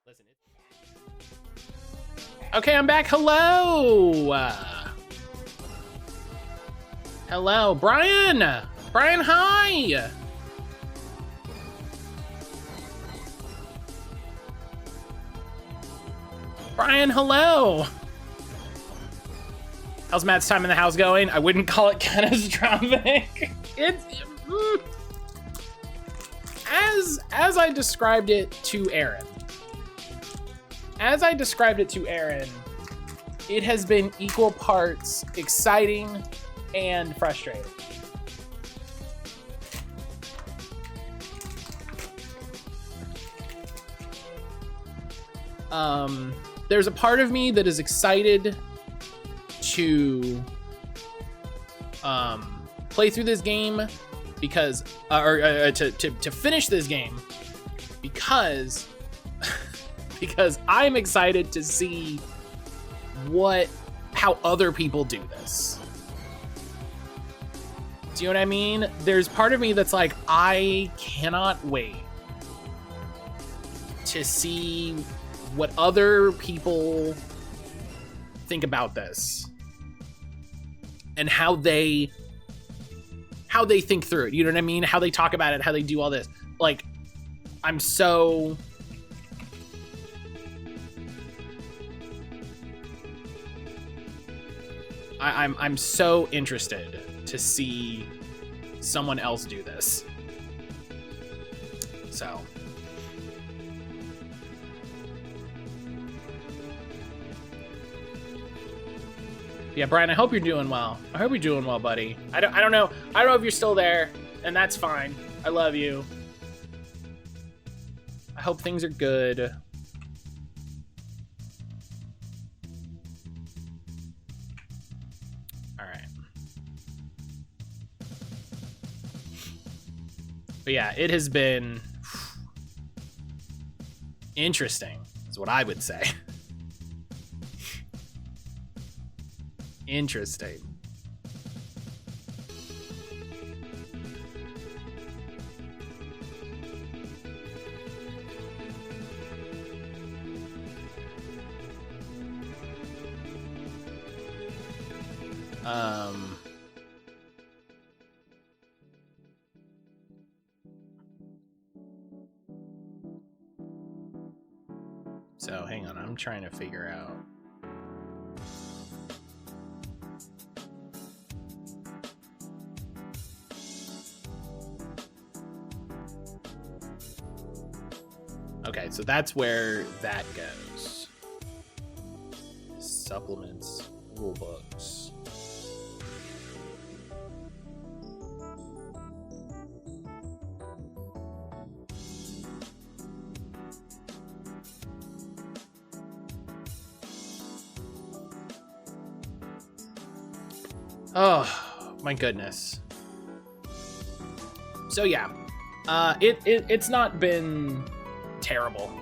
Listen. Okay, I'm back. Hello. Hello, Brian. Brian, hi. Brian, hello. How's Matt's time in the house going? I wouldn't call it catastrophic. It's as I described it to Aaron. As I described it to Aaron, it has been equal parts exciting and frustrating. There's a part of me that is excited to play through this game because, to finish this game because I'm excited to see how other people do this. Do you know what I mean? There's part of me that's like, I cannot wait to see what other people think about this and how they think through it. You know what I mean? How they talk about it, how they do all this. Like, I'm so I'm so interested to see someone else do this. So yeah, Brian, I hope you're doing well. I hope you're doing well, buddy. I don't know. I don't know if you're still there, and that's fine. I love you. I hope things are good. All right. But yeah, it has been interesting, is what I would say. Interesting. So hang on, I'm trying to figure out. Okay, so that's where that goes. Supplements, rule books. Oh my goodness. So yeah, it's not been terrible.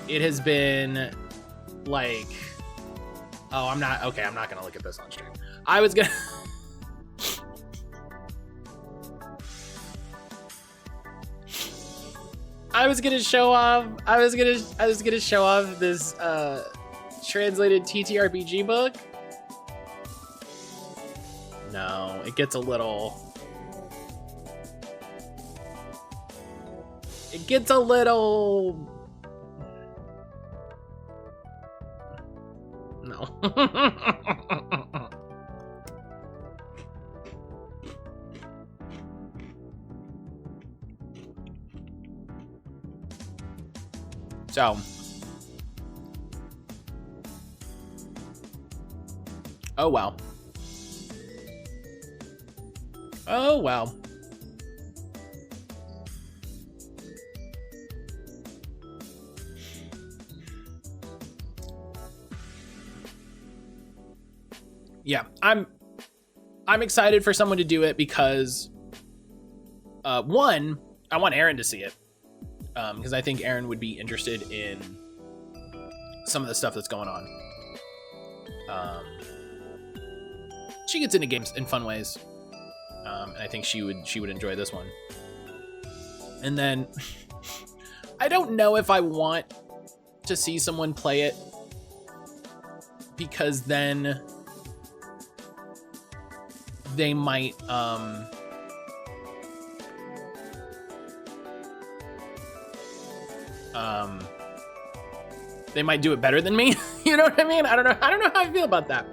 It has been like, oh, I'm not gonna look at this on stream. I was gonna show off this translated TTRPG book. No, it gets a little no. So oh well. Oh well. Yeah, I'm excited for someone to do it because one, I want Aaron to see it. Because I think Aaron would be interested in some of the stuff that's going on. She gets into games in fun ways. And I think she would enjoy this one. And then I don't know if I want to see someone play it, because then they might they might do it better than me. You know what I mean? I don't know how I feel about that.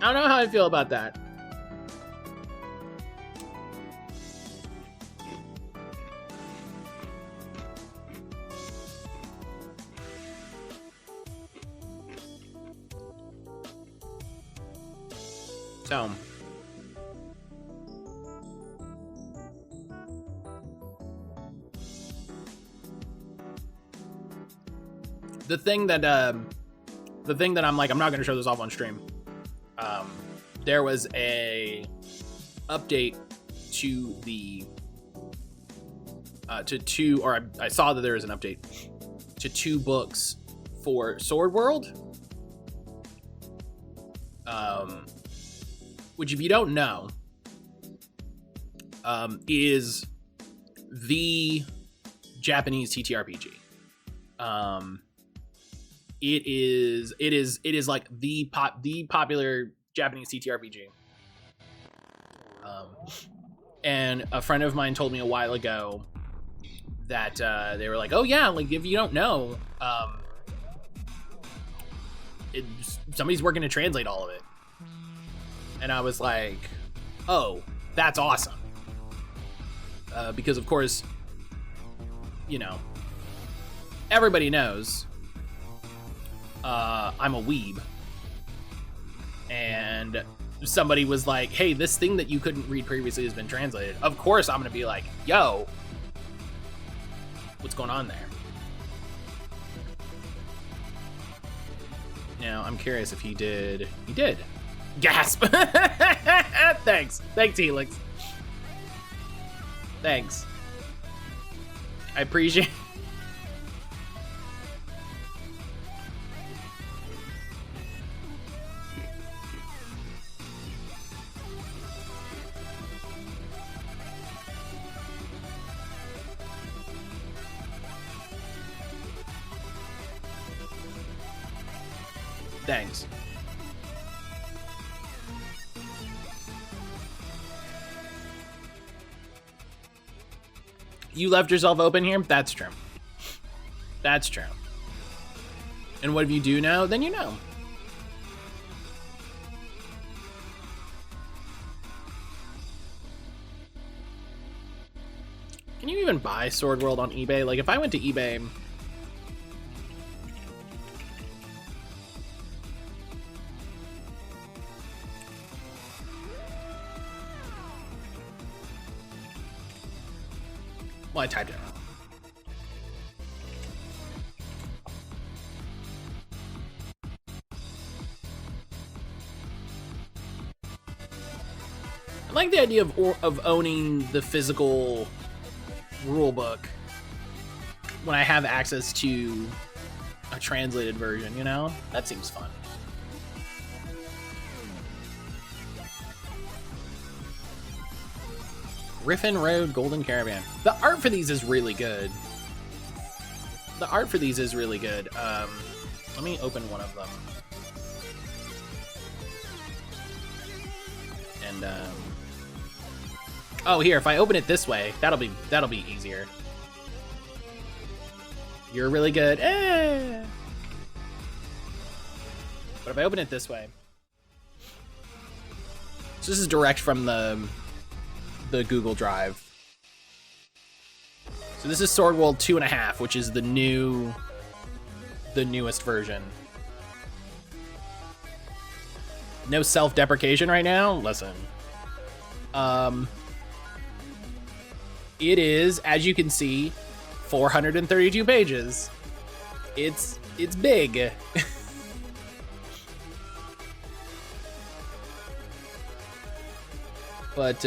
I don't know how I feel about that. So, the thing that I'm like, I'm not going to show this off on stream. There was a update to the I saw that there was an update to 2 books for Sword World. Which, if you don't know, is the Japanese TTRPG. It is like the popular Japanese TTRPG. And a friend of mine told me a while ago that they were like, oh yeah, like if you don't know, somebody's working to translate all of it. And I was like, oh, that's awesome. Because of course, you know, everybody knows I'm a weeb. And somebody was like, hey, this thing that you couldn't read previously has been translated. Of course I'm gonna be like, yo, what's going on there? Now, I'm curious if he did. He did. Gasp. Thanks, Helix. Thanks. I appreciate. Thanks. You left yourself open here? That's true. That's true. And what if you do know? Then you know. Can you even buy Sword World on eBay? Like, if I went to eBay... Well, I typed it. I like the idea of owning the physical rule book when I have access to a translated version, you know? That seems fun. Griffin Road Golden Caravan. The art for these is really good. The art for these is really good. Let me open one of them. And oh, here, if I open it this way, that'll be easier. You're really good. But if I open it this way, so this is direct from the Google Drive. So this is Sword World 2.5, which is the newest version. No self-deprecation right now. Listen. It is, as you can see, 432 pages. It's big. But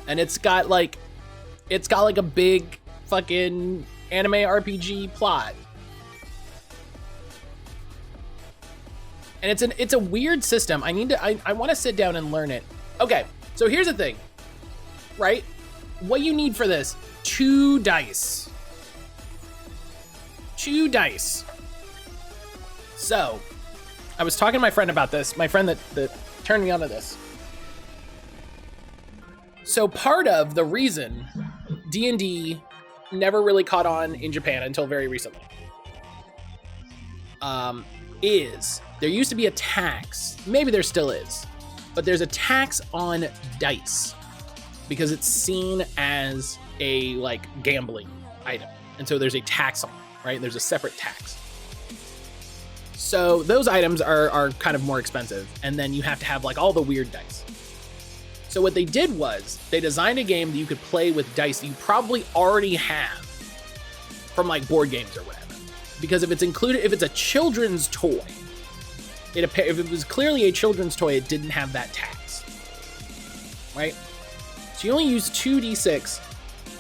and it's got like a big fucking anime RPG plot. And it's a weird system. I want to sit down and learn it. Okay, so here's the thing. right? What you need for this, 2 dice. 2 dice. So, I was talking to my friend about this, my friend that turned me onto this. So part of the reason D&D never really caught on in Japan until very recently is there used to be a tax, maybe there still is, but there's a tax on dice because it's seen as a like gambling item. And so there's a tax on it, right? There's a separate tax. So those items are kind of more expensive. And then you have to have like all the weird dice. So what they did was they designed a game that you could play with dice that you probably already have from like board games or whatever. Because if it's included, if it's a children's toy, if it was clearly a children's toy, it didn't have that tax, right? So you only use 2d6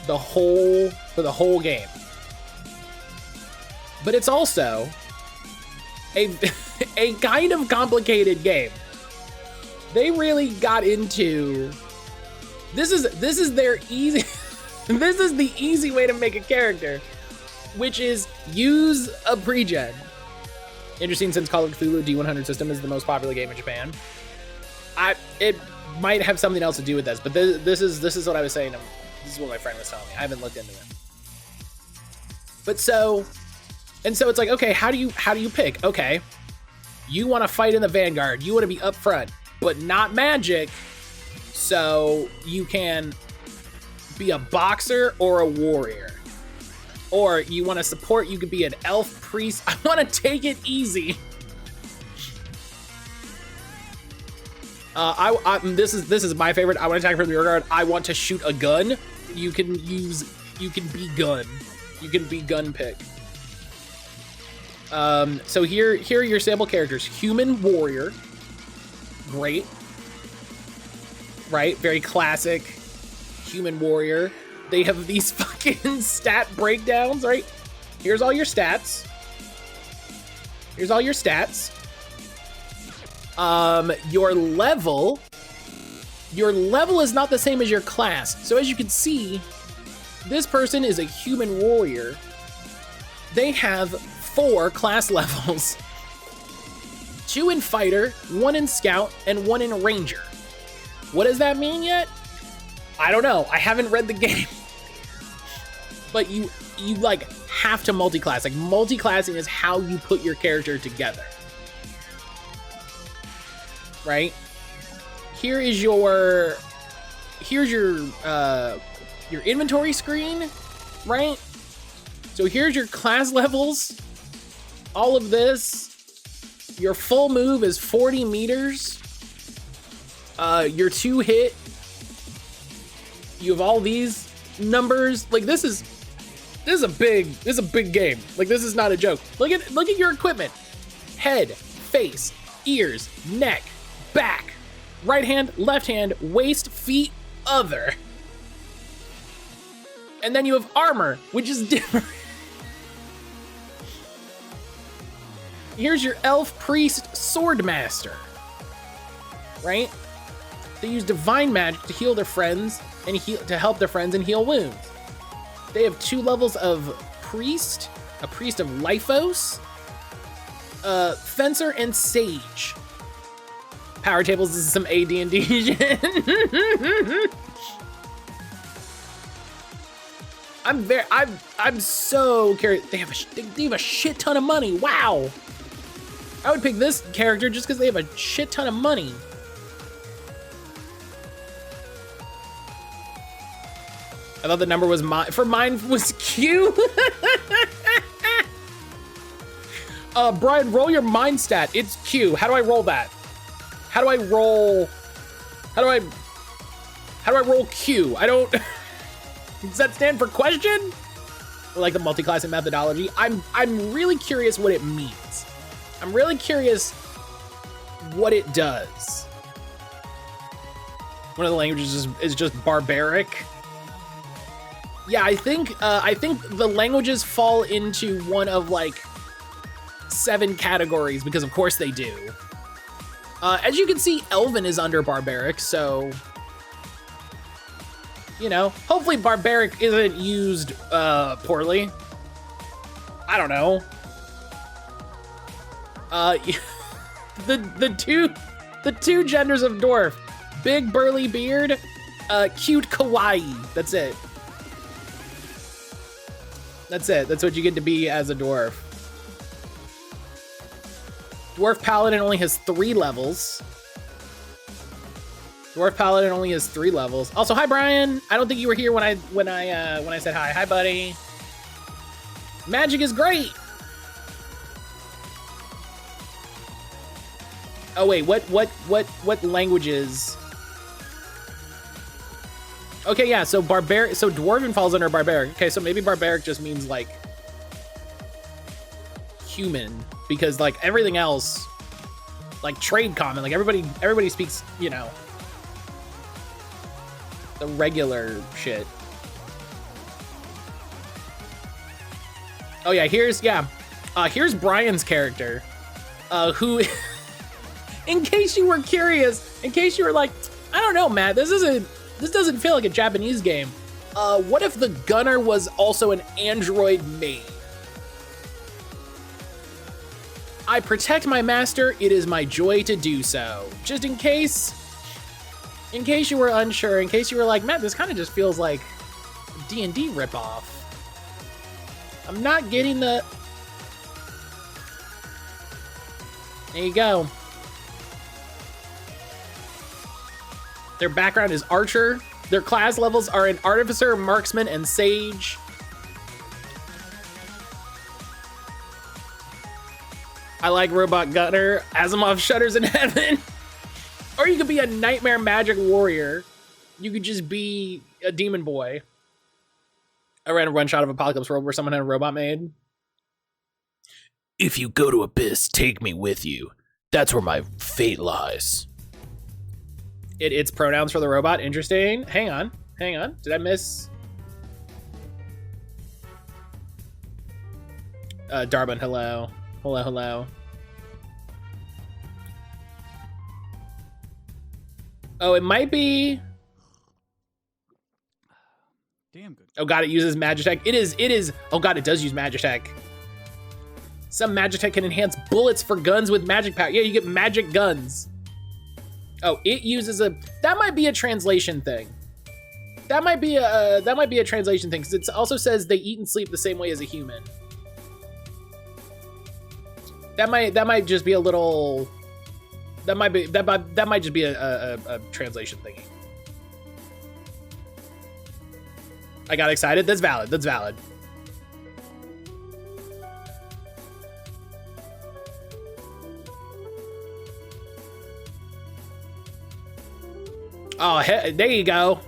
for the whole game. But it's also a kind of complicated game. They really got into this is their easy this is the easy way to make a character, which is use a pregen. Interesting, since Call of Cthulhu D100 system is the most popular game in Japan. It might have something else to do with this, but this is what I was saying. This is what my friend was telling me. I haven't looked into it. But so it's like, okay, how do you pick? Okay, you want to fight in the vanguard. You want to be up front, but not magic. So you can be a boxer or a warrior. Or you want to support, you could be an elf priest. I want to take it easy. This is my favorite. I want to attack from the rear guard. I want to shoot a gun. You can be gun. You can be gun pick. So here are your sample characters. Human warrior. Great. Right? Very classic human warrior. They have these fucking stat breakdowns, right? Here's all your stats. Here's all your stats. Your level is not the same as your class. So as you can see, this person is a human warrior. They have 4 class levels. 2 in fighter, 1 in scout, and 1 in ranger. What does that mean yet? I don't know. I haven't read the game. But you like have to multi-class. Like multi-classing is how you put your character together. Right? Here's your inventory screen, right? So here's your class levels. All of this. Your full move is 40 meters. Your 2 hit. You have all these numbers. Like this is a big game. Like this is not a joke. Look at your equipment. Head, face, ears, neck, back, right hand, left hand, waist, feet, other. And then you have armor, which is different. Here's your elf, priest, sword master. Right? They use divine magic to heal their friends and to help their friends and heal wounds. They have 2 levels of priest, a priest of Lifos, fencer, and sage. Power tables, this is some AD&D shit. I'm so curious. They have a shit ton of money. Wow. I would pick this character just because they have a shit ton of money. I thought the number was mine was Q. Brian, roll your mind stat. It's Q. How do I roll that? How do I roll Q? I don't. Does that stand for question? Or like the multi-classing methodology? I'm really curious what it means. I'm really curious what it does. One of the languages is just barbaric. Yeah, I think the languages fall into one of like 7 categories because of course they do. As you can see, Elven is under barbaric, so You know, hopefully barbaric isn't used poorly. I don't know. The two genders of dwarf: big burly beard, cute kawaii. That's it. That's it. That's what you get to be as a dwarf. Dwarf paladin only has 3 levels. Dwarf paladin only has 3 levels. Also, hi Brian. I don't think you were here when I said hi. Hi buddy. Magic is great. Oh wait, what languages? Okay, yeah, so Dwarven falls under barbaric. Okay, so maybe barbaric just means like human, because like everything else, like trade common, like everybody speaks, you know, the regular shit. Oh yeah, here's Brian's character, who, in case you were curious, in case you were like, I don't know, Matt, this doesn't feel like a Japanese game. What if the gunner was also an android maid? I protect my master, it is my joy to do so. Just in case you were unsure, in case you were like, Matt, this kind of just feels like D&D ripoff. I'm not getting the... There you go. Their background is archer. Their class levels are an artificer, marksman, and sage. I like robot gunner. Asimov shudders in heaven. Or you could be a nightmare magic warrior. You could just be a demon boy. I ran a one shot of Apocalypse World where someone had a robot maid. If you go to Abyss, take me with you. That's where my fate lies. It's pronouns for the robot. Interesting. Hang on. Did I miss? Darwin, hello. Hello. Oh, it might be. Damn good. Oh god, it uses Magitech. It is. Oh god, it does use Magitech. Some Magitech can enhance bullets for guns with magic power. Yeah, you get magic guns. Oh, it uses that might be a translation thing. That might be a translation thing, because it also says they eat and sleep the same way as a human. That might just be a little. That might just be a translation thingy. I got excited. That's valid. Oh, there you go.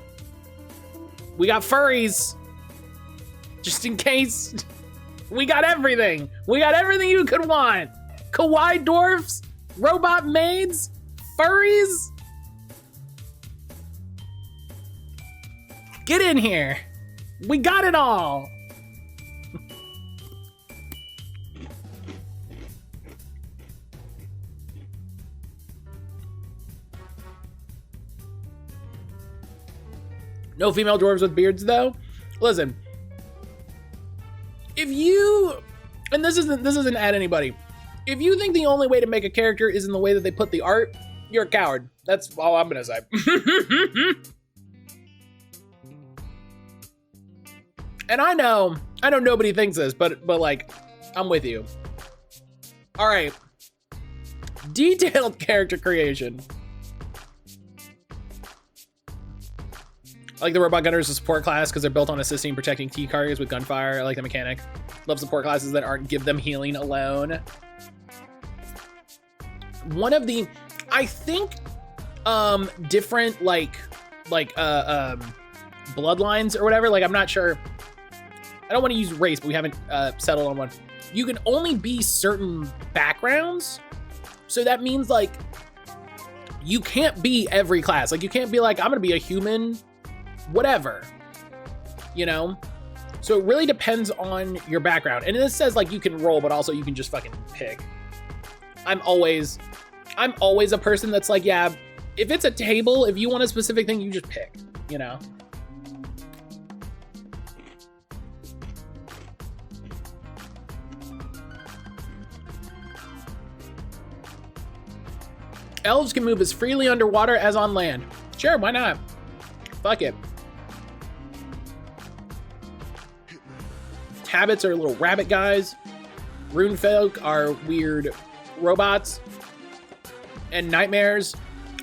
We got furries. Just in case. We got everything. We got everything you could want. Kawaii dwarfs, robot maids, furries. Get in here. We got it all. No female dwarves with beards, though. Listen, if you, and this isn't at anybody, if you think the only way to make a character is in the way that they put the art, you're a coward. That's all I'm gonna say. And I know nobody thinks this, but like, I'm with you. All right, detailed character creation. I like the robot gunner as a support class because they're built on assisting and protecting T carriers with gunfire. I like the mechanic. Love support classes that aren't give them healing alone. One of the, I think, different like bloodlines or whatever. Like, I'm not sure. I don't want to use race, but we haven't settled on one. You can only be certain backgrounds, so that means like you can't be every class. Like, you can't be like, I'm gonna be a human. Whatever, you know? So it really depends on your background. And this says like you can roll, but also you can just fucking pick. I'm always a person that's like, yeah, if it's a table, if you want a specific thing, you just pick, you know? Elves can move as freely underwater as on land. Sure, why not? Fuck it. Habits are little rabbit guys. Rune folk are weird robots. And nightmares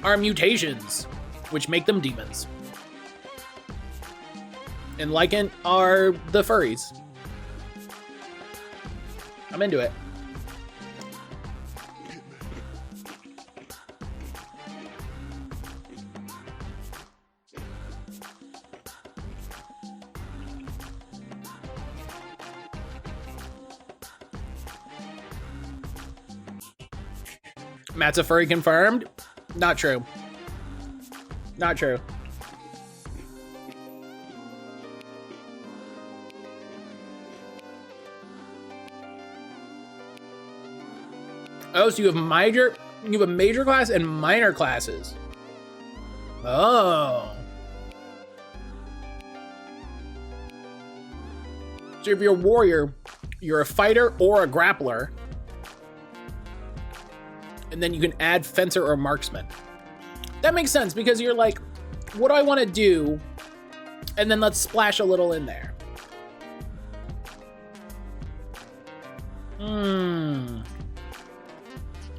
are mutations, which make them demons. And Lycan are the furries. I'm into it. Matt's a furry confirmed? Not true. Not true. Oh, so you have a major class and minor classes. Oh. So if you're a warrior, you're a fighter or a grappler. And then you can add fencer or marksman. That makes sense because you're like, what do I want to do? And then let's splash a little in there.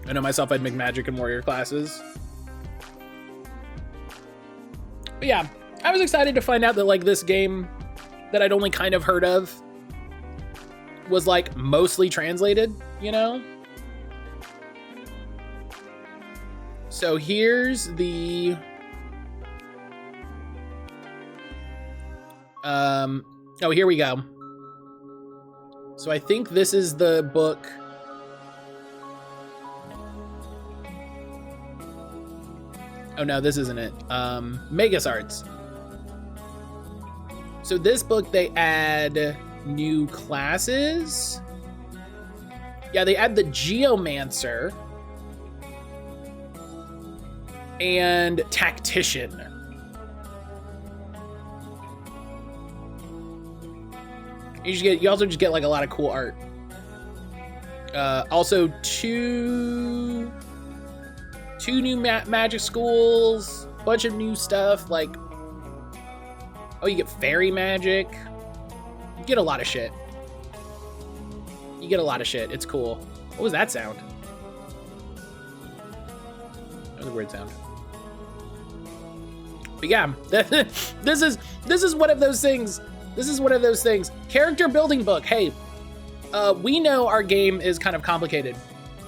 I know myself, I'd make magic and warrior classes. But yeah, I was excited to find out that like this game that I'd only kind of heard of was like mostly translated, you know? So here's the oh, here we go. So I think this is the book. Oh no, this isn't it. Magus Arts. So this book, they add new classes. Yeah, they add the Geomancer and Tactician. You also just get like a lot of cool art. Also two new magic schools, bunch of new stuff like, oh, you get fairy magic. You get a lot of shit. You get a lot of shit. It's cool. What was that sound? That was a weird sound. But yeah, this is one of those things. This is one of those things. Character building book. Hey, we know our game is kind of complicated.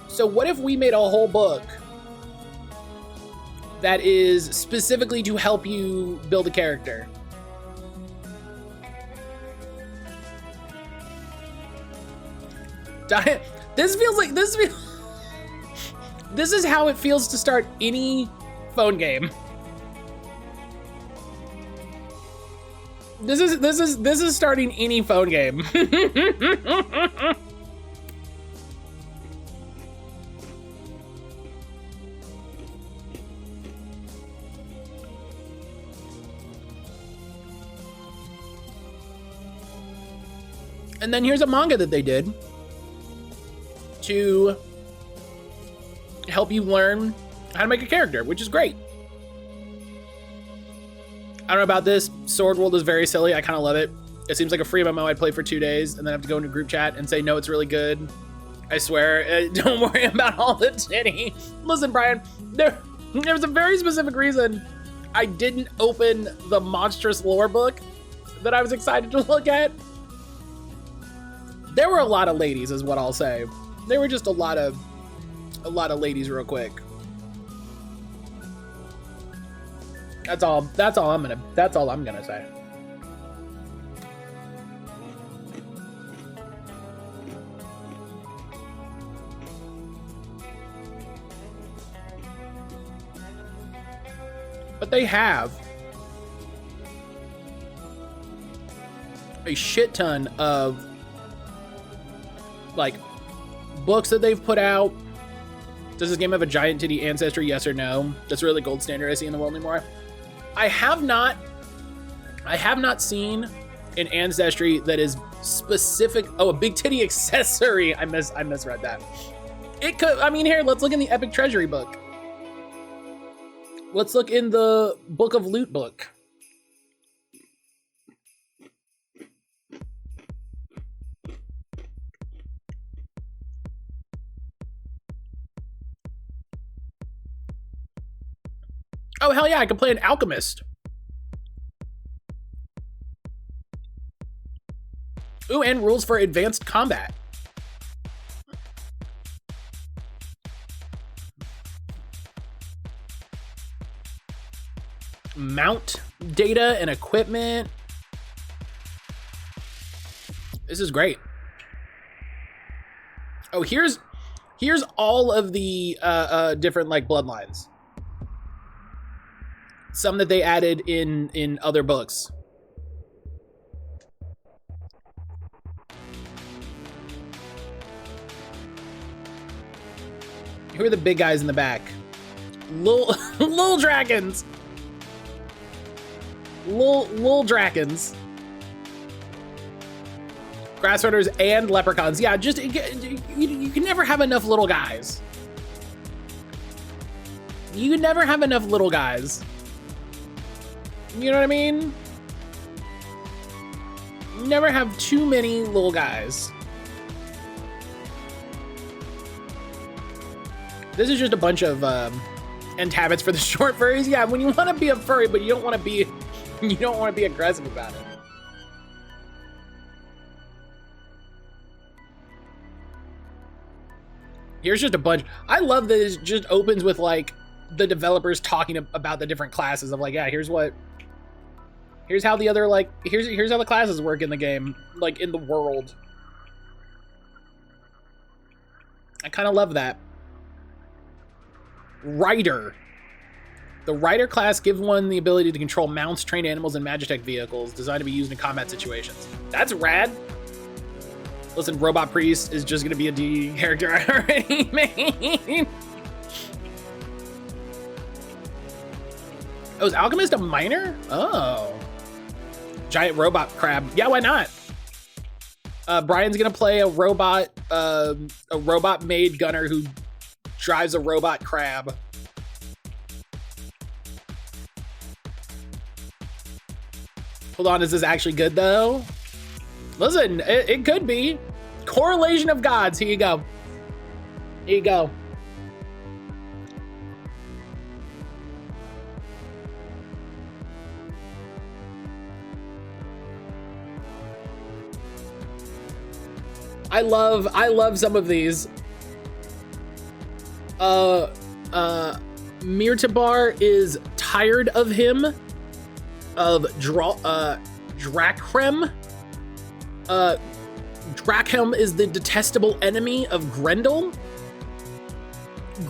So what if we made a whole book that is specifically to help you build a character? This is how it feels to start any phone game. This is starting any phone game. And then here's a manga that they did to help you learn how to make a character, which is great. I don't know about this. Sword World is very silly. I kind of love it. It seems like a free MMO I'd play for 2 days and then have to go into group chat and say, no, it's really good. I swear. Don't worry about all the titty. Listen, Brian, there was a very specific reason I didn't open the monstrous lore book that I was excited to look at. There were a lot of ladies, is what I'll say. There were just a lot of ladies real quick. That's all I'm gonna say. But they have a shit ton of like books that they've put out. Does this game have a giant titty ancestry? Yes or no? That's really the gold standard I see in the world anymore. I have not seen an ancestry that is specific. Oh, a big titty accessory. I misread that. It could, I mean, here, let's look in the Epic Treasury book. Let's look in the Book of Loot book. Oh, hell yeah, I can play an alchemist. Ooh, and rules for advanced combat. Mount data and equipment. This is great. Oh, here's all of the different like bloodlines. Some that they added in other books. Who are the big guys in the back? Lil dragons. Lil dragons. Grass runners and leprechauns. Yeah, just you can never have enough little guys. You can never have enough little guys. You know what I mean? You never have too many little guys. This is just a bunch of end habits for the short furries. Yeah, when you want to be a furry, but you don't want to be aggressive about it. Here's just a bunch. I love that it just opens with like the developers talking about the different classes of like, yeah, here's how the other like here's how the classes work in the game, like in the world. I kind of love that. Rider. The Rider class gives one the ability to control mounts, trained animals, and Magitech vehicles designed to be used in combat situations. That's rad. Listen, Robot Priest is just gonna be a D character I already made. Oh, is Alchemist a miner? Oh. Giant robot crab. Yeah, why not? Brian's gonna play a robot made gunner who drives a robot crab. Hold on, is this actually good though? Listen, it could be. Correlation of gods. Here you go. Here you go. I love some of these. Mirtabar is tired of him. Of Drakhrem. Drakhem is the detestable enemy of Grendel.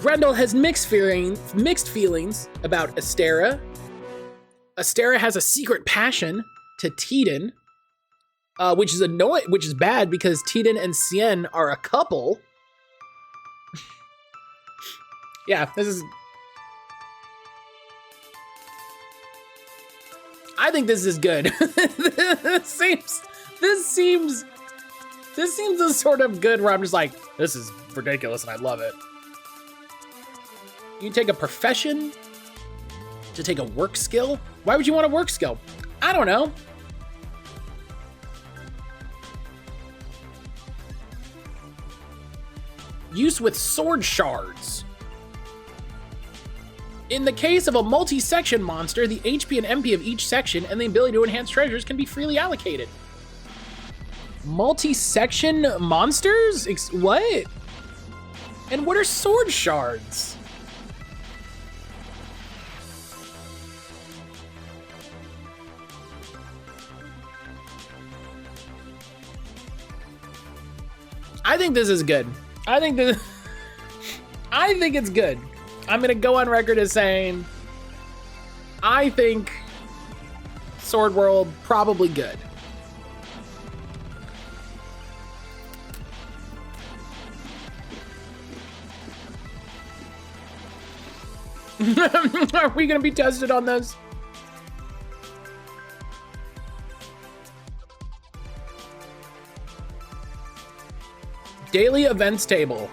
Grendel has mixed feelings about Astera. Astera has a secret passion to Tiden, which is bad because Tiden and Cien are a couple. Yeah, this is. I think this is good. This seems a sort of good where I'm just like, this is ridiculous and I love it. You can take a profession to take a work skill. Why would you want a work skill? I don't know. Use with sword shards. In the case of a multi-section monster, the HP and MP of each section and the ability to enhance treasures can be freely allocated. Multi-section monsters? What? And what are sword shards? I think this is good. I think it's good. I'm gonna go on record as saying I think Sword World probably good. Are we gonna be tested on this? Daily events table.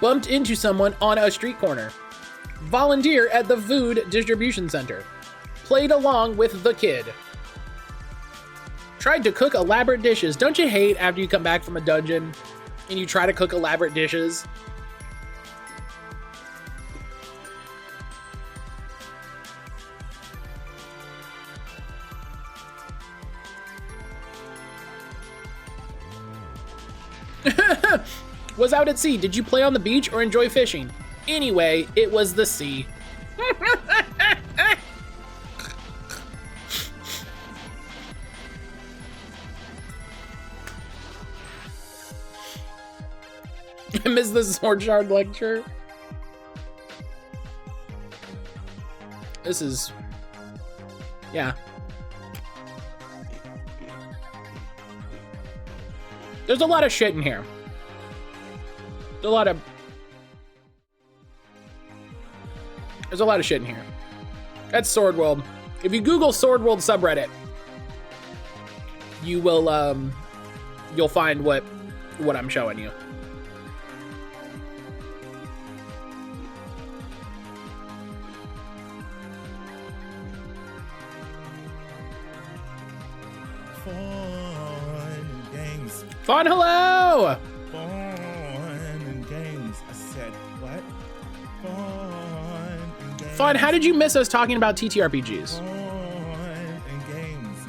Bumped into someone on a street corner. Volunteer at the food distribution center. Played along with the kid. Tried to cook elaborate dishes. Don't you hate after you come back from a dungeon and you try to cook elaborate dishes? Was out at sea. Did you play on the beach or enjoy fishing? Anyway, it was the sea. I missed the sword shard lecture. This is... yeah. There's a lot of shit in here. There's a lot of shit in here. That's Sword World. If you Google Sword World subreddit, you will you'll find what I'm showing you. Fun and games. Fun, hello. Fun and games. I said what? Fun and games. Fun, how did you miss us talking about TTRPGs? Fun and games.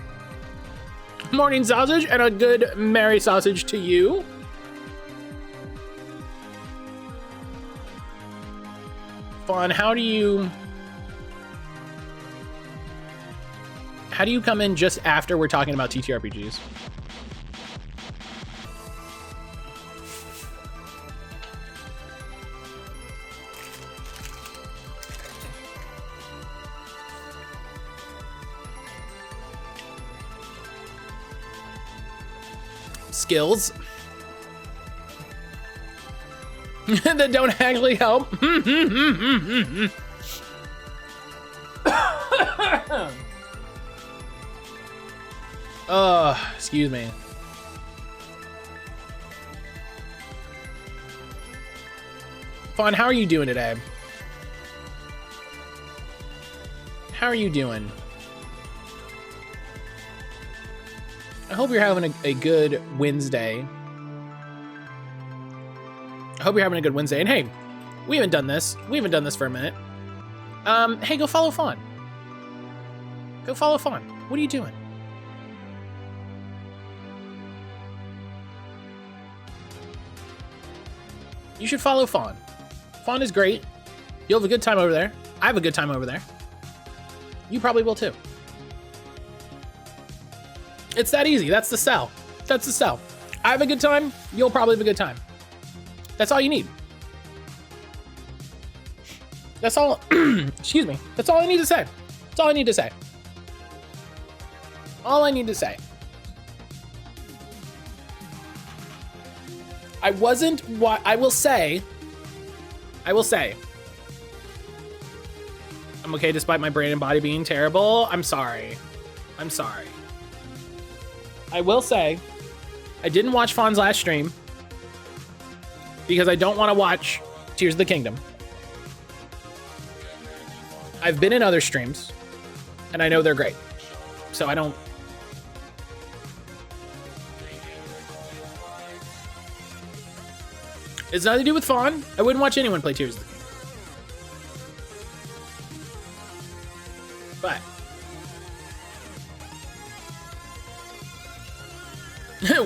Morning sausage and a good merry sausage to you. Fun, how do you come in just after we're talking about TTRPGs? Skills that don't actually help. Excuse me. Fawn, how are you doing today? How are you doing? I hope you're having a good Wednesday. I hope you're having a good Wednesday. And hey, we haven't done this. We haven't done this for a minute. Hey, go follow Fawn. Go follow Fawn. What are you doing? You should follow Fawn. Fawn is great. You'll have a good time over there. I have a good time over there. You probably will too. It's that easy. That's the sell. That's the sell. I have a good time. You'll probably have a good time. That's all you need. That's all. Excuse me. That's all I need to say. That's all I need to say. All I need to say. I wasn't what I will say. I'm okay despite my brain and body being terrible. I'm sorry. I will say, I didn't watch Fawn's last stream because I don't want to watch Tears of the Kingdom. I've been in other streams, and I know they're great. So I don't... It's nothing to do with Fawn. I wouldn't watch anyone play Tears of the Kingdom. But...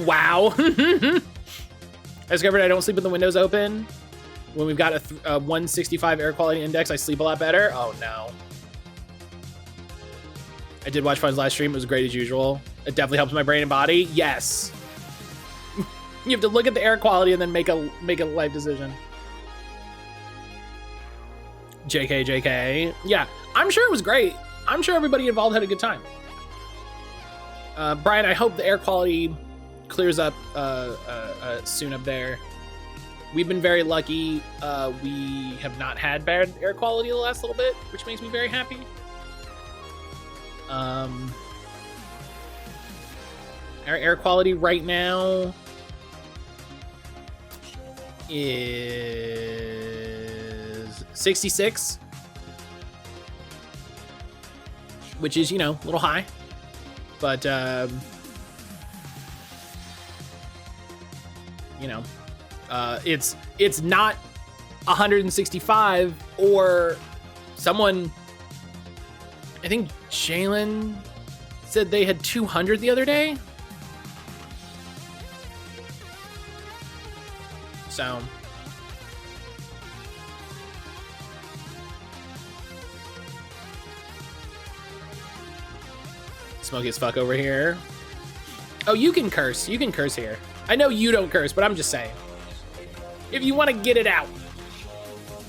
wow. I discovered I don't sleep with the windows open. When we've got a 165 air quality index, I sleep a lot better. Oh no. I did watch Fun's last stream. It was great as usual. It definitely helps my brain and body. Yes. You have to look at the air quality and then make a life decision. JK. Yeah, I'm sure it was great. I'm sure everybody involved had a good time. Brian, I hope the air quality clears up soon up there. We've been very lucky. We have not had bad air quality the last little bit, which makes me very happy. Our air quality right now is 66, which is, you know, a little high, but you know, it's not 165, or someone, I think Jalen said they had 200 the other day. So smoky as fuck over here. Oh, you can curse. You can curse here. I know you don't curse, but I'm just saying. If you want to get it out.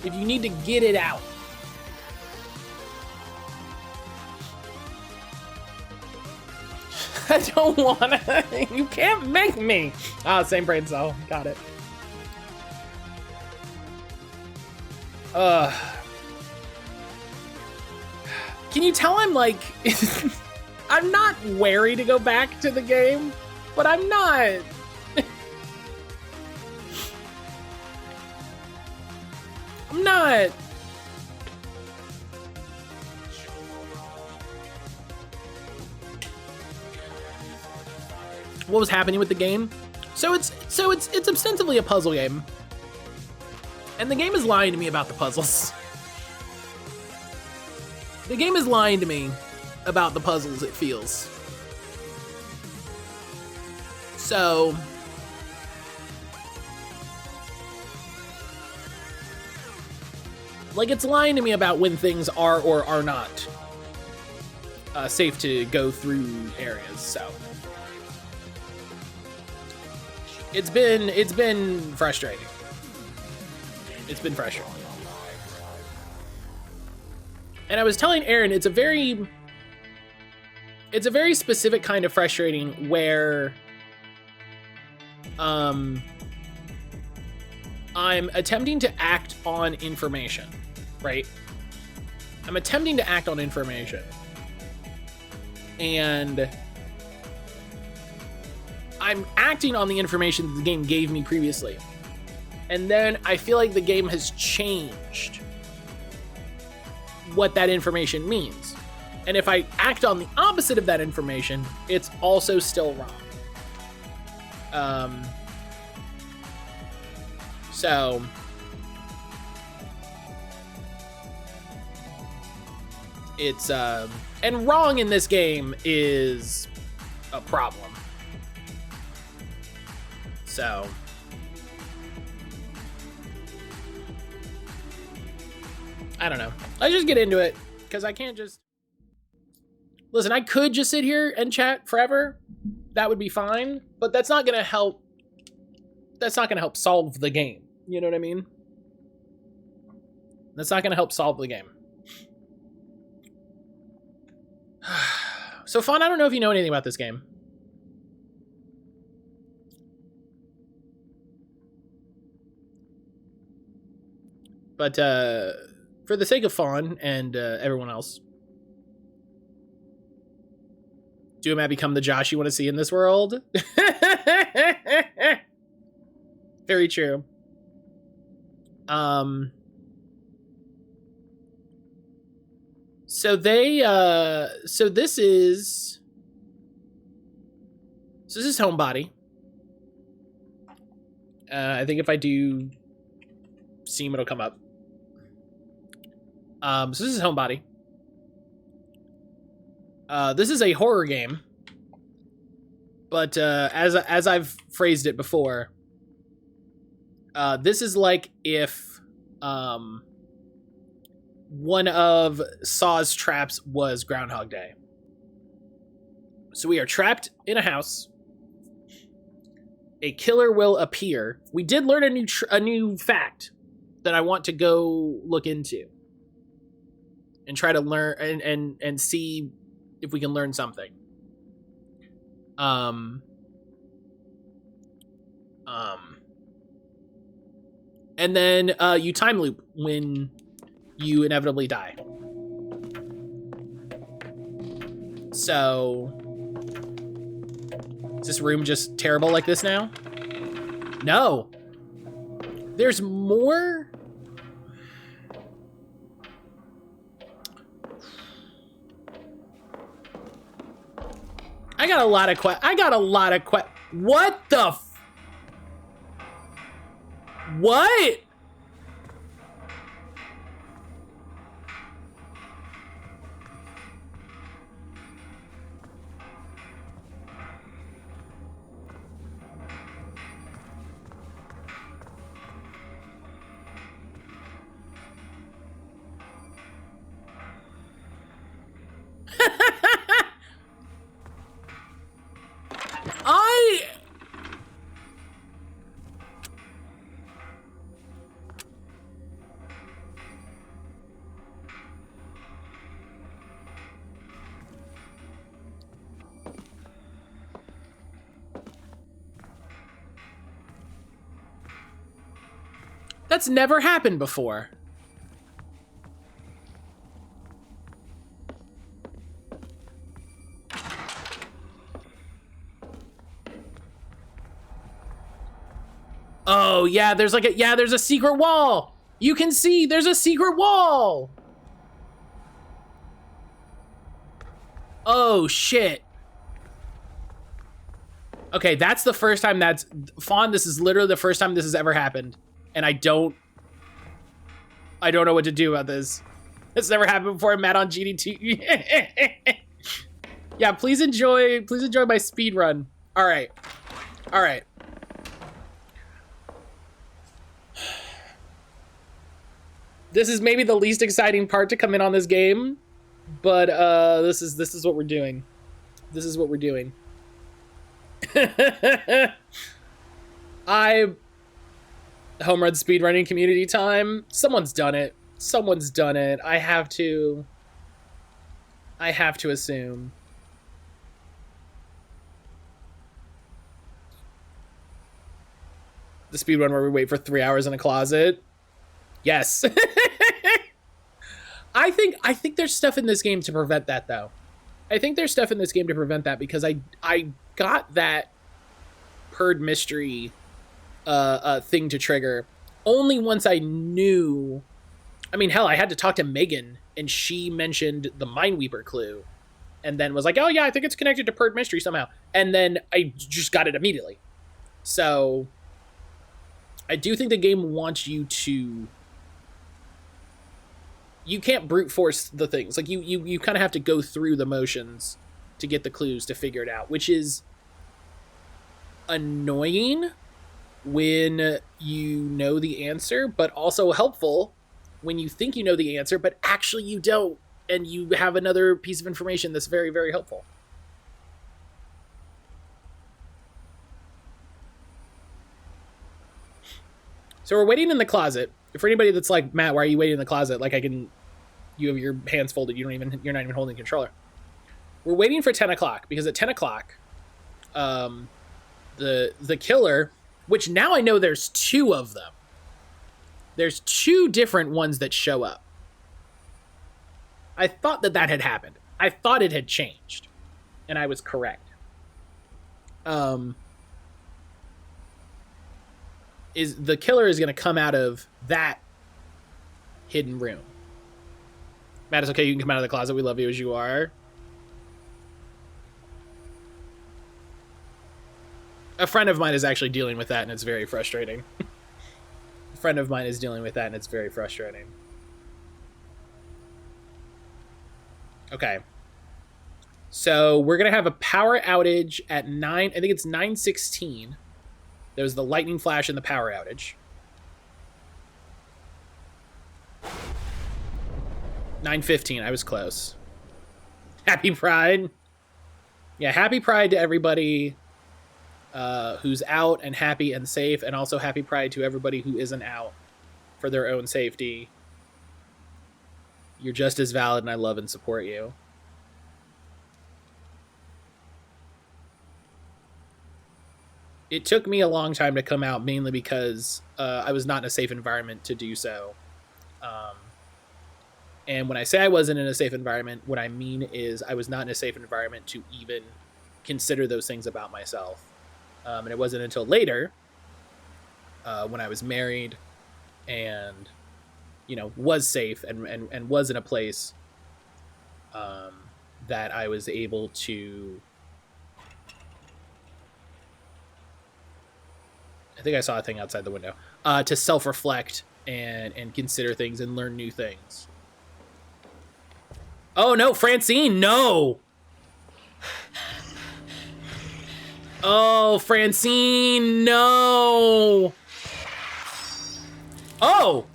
If you need to get it out. I don't want to. You can't make me. Ah, same brain cell. Got it. Can you tell I'm like... I'm not wary to go back to the game, but I'm not. I'm not. What was happening with the game? So it's ostensibly a puzzle game. And the game is lying to me about the puzzles. The game is lying to me about the puzzles, it feels. So like, it's lying to me about when things are or are not safe to go through areas. So it's been frustrating. It's been frustrating. And I was telling Aaron, it's a very specific kind of frustrating where I'm attempting to act on information, right? I'm attempting to act on information. And I'm acting on the information that the game gave me previously. And then I feel like the game has changed what that information means. And if I act on the opposite of that information, it's also still wrong. So it's and wrong in this game is a problem. So I don't know. I just get into it because I can't just listen. I could just sit here and chat forever. That would be fine, but that's not gonna help. That's not gonna help solve the game. You know what I mean? That's not gonna help solve the game. So, Fawn, I don't know if you know anything about this game. But for the sake of Fawn and everyone else, do Matt become the Josh you want to see in this world? Very true. So this is Homebody. I think if I do Steam, it'll come up. So this is Homebody. This is a horror game, but as I've phrased it before, this is like if one of Saw's traps was Groundhog Day. So we are trapped in a house. A killer will appear. We did learn a new fact that I want to go look into and try to learn and see if we can learn something. And then you time loop when you inevitably die. So is this room just terrible like this now? No. There's more. I got a lot of what the what? That's never happened before. Oh, yeah, there's like there's a secret wall. You can see there's a secret wall. Oh, shit. Okay, that's the first time Fawn, this is literally the first time this has ever happened. And I don't know what to do about this. It's never happened before. I'm mad on GDT. Yeah, please enjoy my speed run. All right. This is maybe the least exciting part to come in on this game, but this is what we're doing. This is what we're doing. Home run speedrunning community time. Someone's done it. I have to assume. The speedrun where we wait for 3 hours in a closet. Yes. I think there's stuff in this game to prevent that, though. I think there's stuff in this game to prevent that, because I got that Purred mystery thing to trigger only once I knew. I mean, hell, I had to talk to Megan, and she mentioned the Mineweaver clue, and then was like, oh yeah, I think it's connected to Purred mystery somehow, and then I just got it immediately. So I do think the game wants you to, you can't brute force the things. Like you kind of have to go through the motions to get the clues to figure it out, which is annoying when you know the answer, but also helpful when you think you know the answer, but actually you don't, and you have another piece of information that's very, very helpful. So we're waiting in the closet. For anybody that's like, Matt, why are you waiting in the closet? Like, you have your hands folded. You're not even holding the controller. We're waiting for 10 o'clock, because at 10 o'clock, the killer, which now I know there's two of them. There's two different ones that show up. I thought that had happened. I thought it had changed, and I was correct. The killer is going to come out of that hidden room. Matt, it's okay. You can come out of the closet. We love you as you are. A friend of mine is actually dealing with that, and it's very frustrating. A friend of mine is dealing with that, and it's very frustrating. Okay. So we're going to have a power outage at 9. I think it's 9:16. There's the lightning flash and the power outage. 9:15. I was close. Happy Pride. Yeah, happy Pride to everybody who's out and happy and safe, and also happy Pride to everybody who isn't out for their own safety. You're just as valid, and I love and support you. It took me a long time to come out, mainly because I was not in a safe environment to do so. And when I say I wasn't in a safe environment, what I mean is I was not in a safe environment to even consider those things about myself. And it wasn't until later, when I was married and, you know, was safe and was in a place that I was able to... I think I saw a thing outside the window. To self-reflect and consider things and learn new things. Oh, no, Francine, no! Oh, Francine, no! Oh!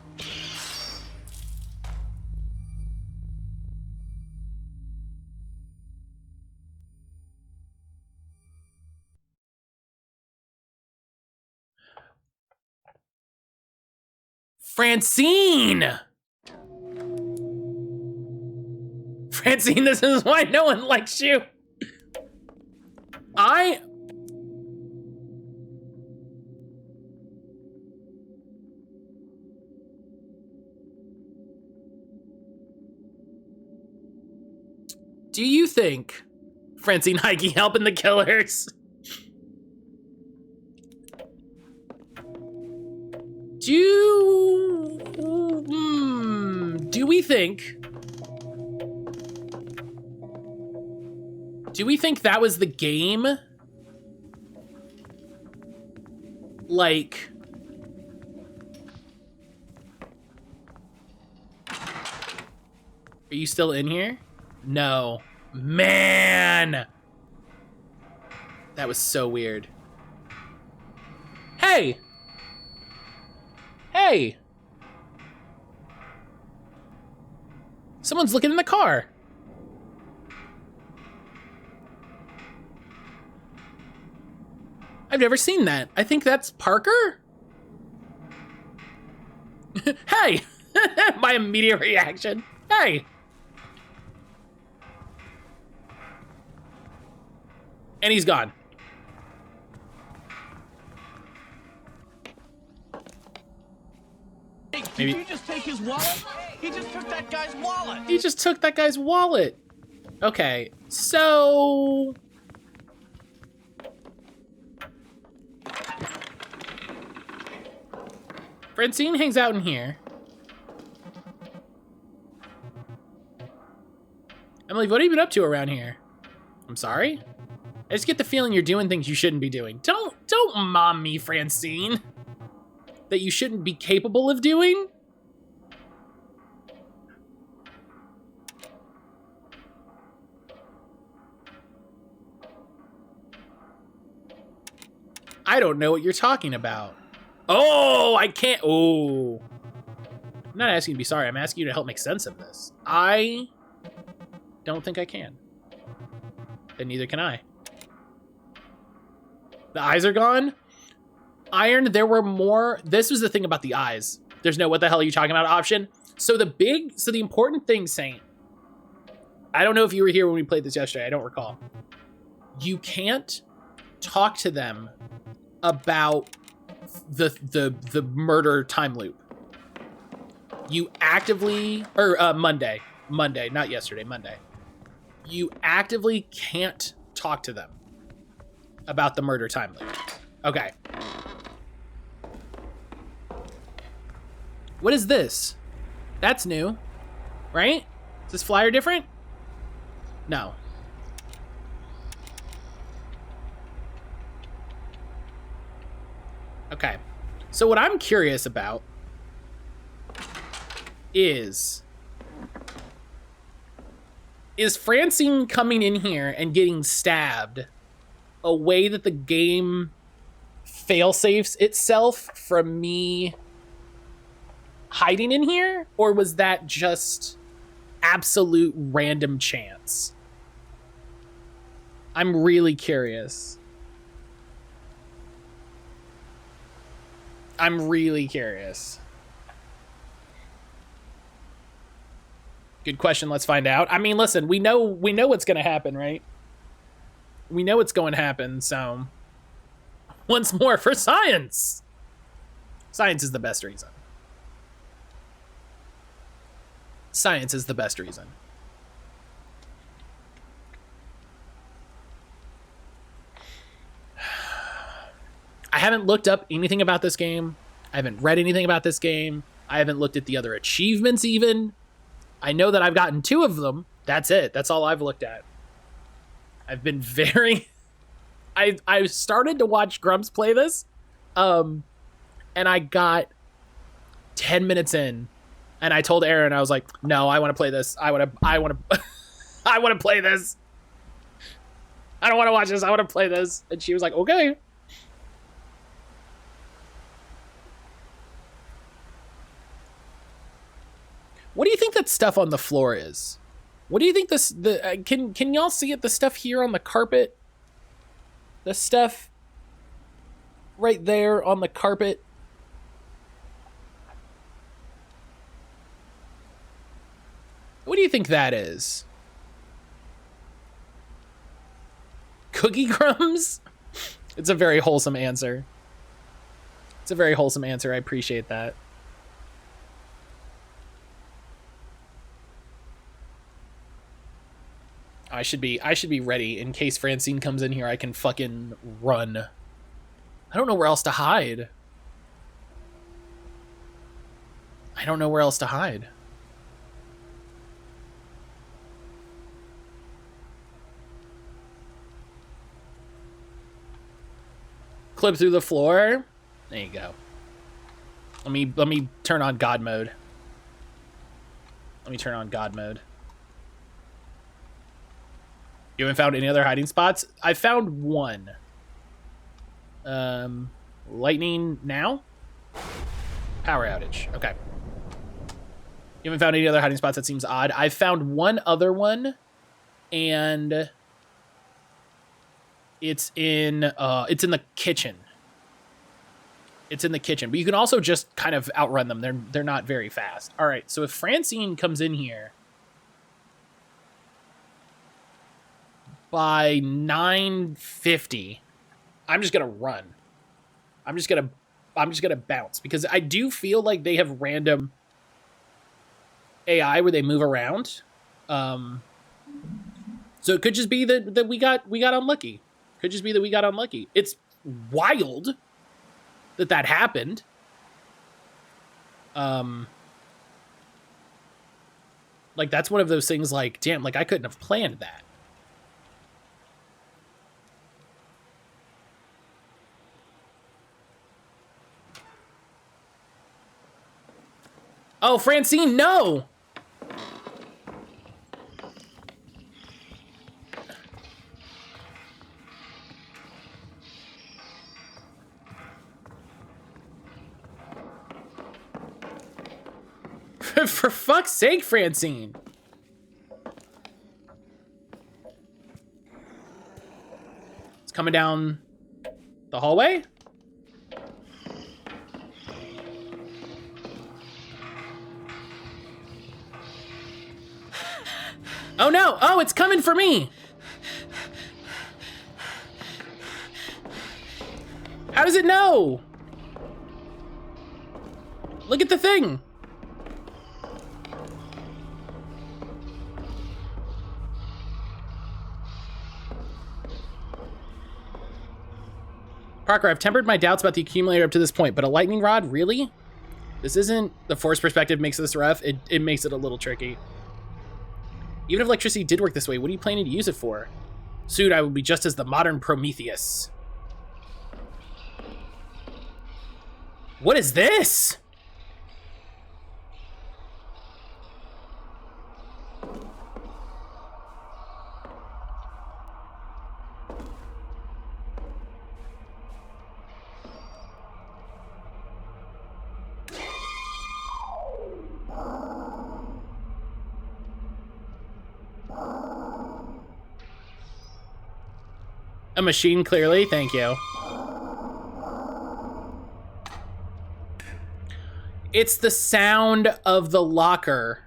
Francine! Francine, this is why no one likes you. Do you think Francine Heike helping the killers? Do we think that was the game? Like, are you still in here? No. Man! That was so weird. Hey! Hey! Someone's looking in the car. I've never seen that. I think that's Parker? Hey! My immediate reaction. Hey! And he's gone. Hey, Maybe. did you just take his wallet? He just took that guy's wallet. He just took that guy's wallet. Okay, so... Francine hangs out in here. Emily, what have you been up to around here? I'm sorry? I just get the feeling you're doing things you shouldn't be doing. Don't mom me, Francine. That you shouldn't be capable of doing? I don't know what you're talking about. Oh, I can't. Oh. I'm not asking you to be sorry. I'm asking you to help make sense of this. I don't think I can. And neither can I. The eyes are gone. Iron, there were more. This was the thing about the eyes. There's no what the hell are you talking about option. So the important thing, Saint, I don't know if you were here when we played this yesterday. I don't recall. You can't talk to them about the murder time loop. You actively, or Monday, not yesterday, Monday. You actively can't talk to them about the murder time loop. Okay. What is this? That's new, right? Is this flyer different? No. Okay. So what I'm curious about is Francine coming in here and getting stabbed a way that the game fail-safes itself from me hiding in here? Or was that just absolute random chance? I'm really curious. I'm really curious. Good question. Let's find out. I mean, listen, we know what's going to happen, right? We know what's going to happen, so once more for science. Science is the best reason. Science is the best reason. I haven't looked up anything about this game. I haven't read anything about this game. I haven't looked at the other achievements even. I know that I've gotten 2 of them. That's it. That's all I've looked at. I've been very... I started to watch Grumps play this, and I got 10 minutes in, and I told Aaron, I was like, no, I want to play this. I want to I want to play this. I don't want to watch this. I want to play this. And she was like, okay. What do you think that stuff on the floor is? What do you think this, can y'all see it? The stuff here on the carpet? The stuff right there on the carpet? What do you think that is? Cookie crumbs? It's a very wholesome answer. It's a very wholesome answer. I appreciate that. I should be ready in case Francine comes in here. I can fucking run. I don't know where else to hide. I don't know where else to hide. Clip through the floor. There you go. Let me turn on God mode. Let me turn on God mode. You haven't found any other hiding spots? I found one. Lightning now? Power outage. Okay. You haven't found any other hiding spots? That seems odd. I found one other one, and it's in the kitchen. It's in the kitchen, but you can also just kind of outrun them. They're not very fast. All right, so if Francine comes in here by 9:50, I'm just gonna run. I'm just gonna bounce, because I do feel like they have random AI where they move around. So it could just be that we got unlucky. Could just be that we got unlucky. It's wild that happened. Like, that's one of those things, like, damn, like, I couldn't have planned that. Oh, Francine, no! For fuck's sake, Francine. It's coming down the hallway. Oh no! Oh, it's coming for me! How does it know? Look at the thing! Parker, I've tempered my doubts about the accumulator up to this point, but a lightning rod? Really? This isn't... The force perspective makes this rough. It makes it a little tricky. Even if electricity did work this way, what are you planning to use it for? Soon I will be just as the modern Prometheus. What is this? A machine, clearly. Thank you. It's the sound of the locker.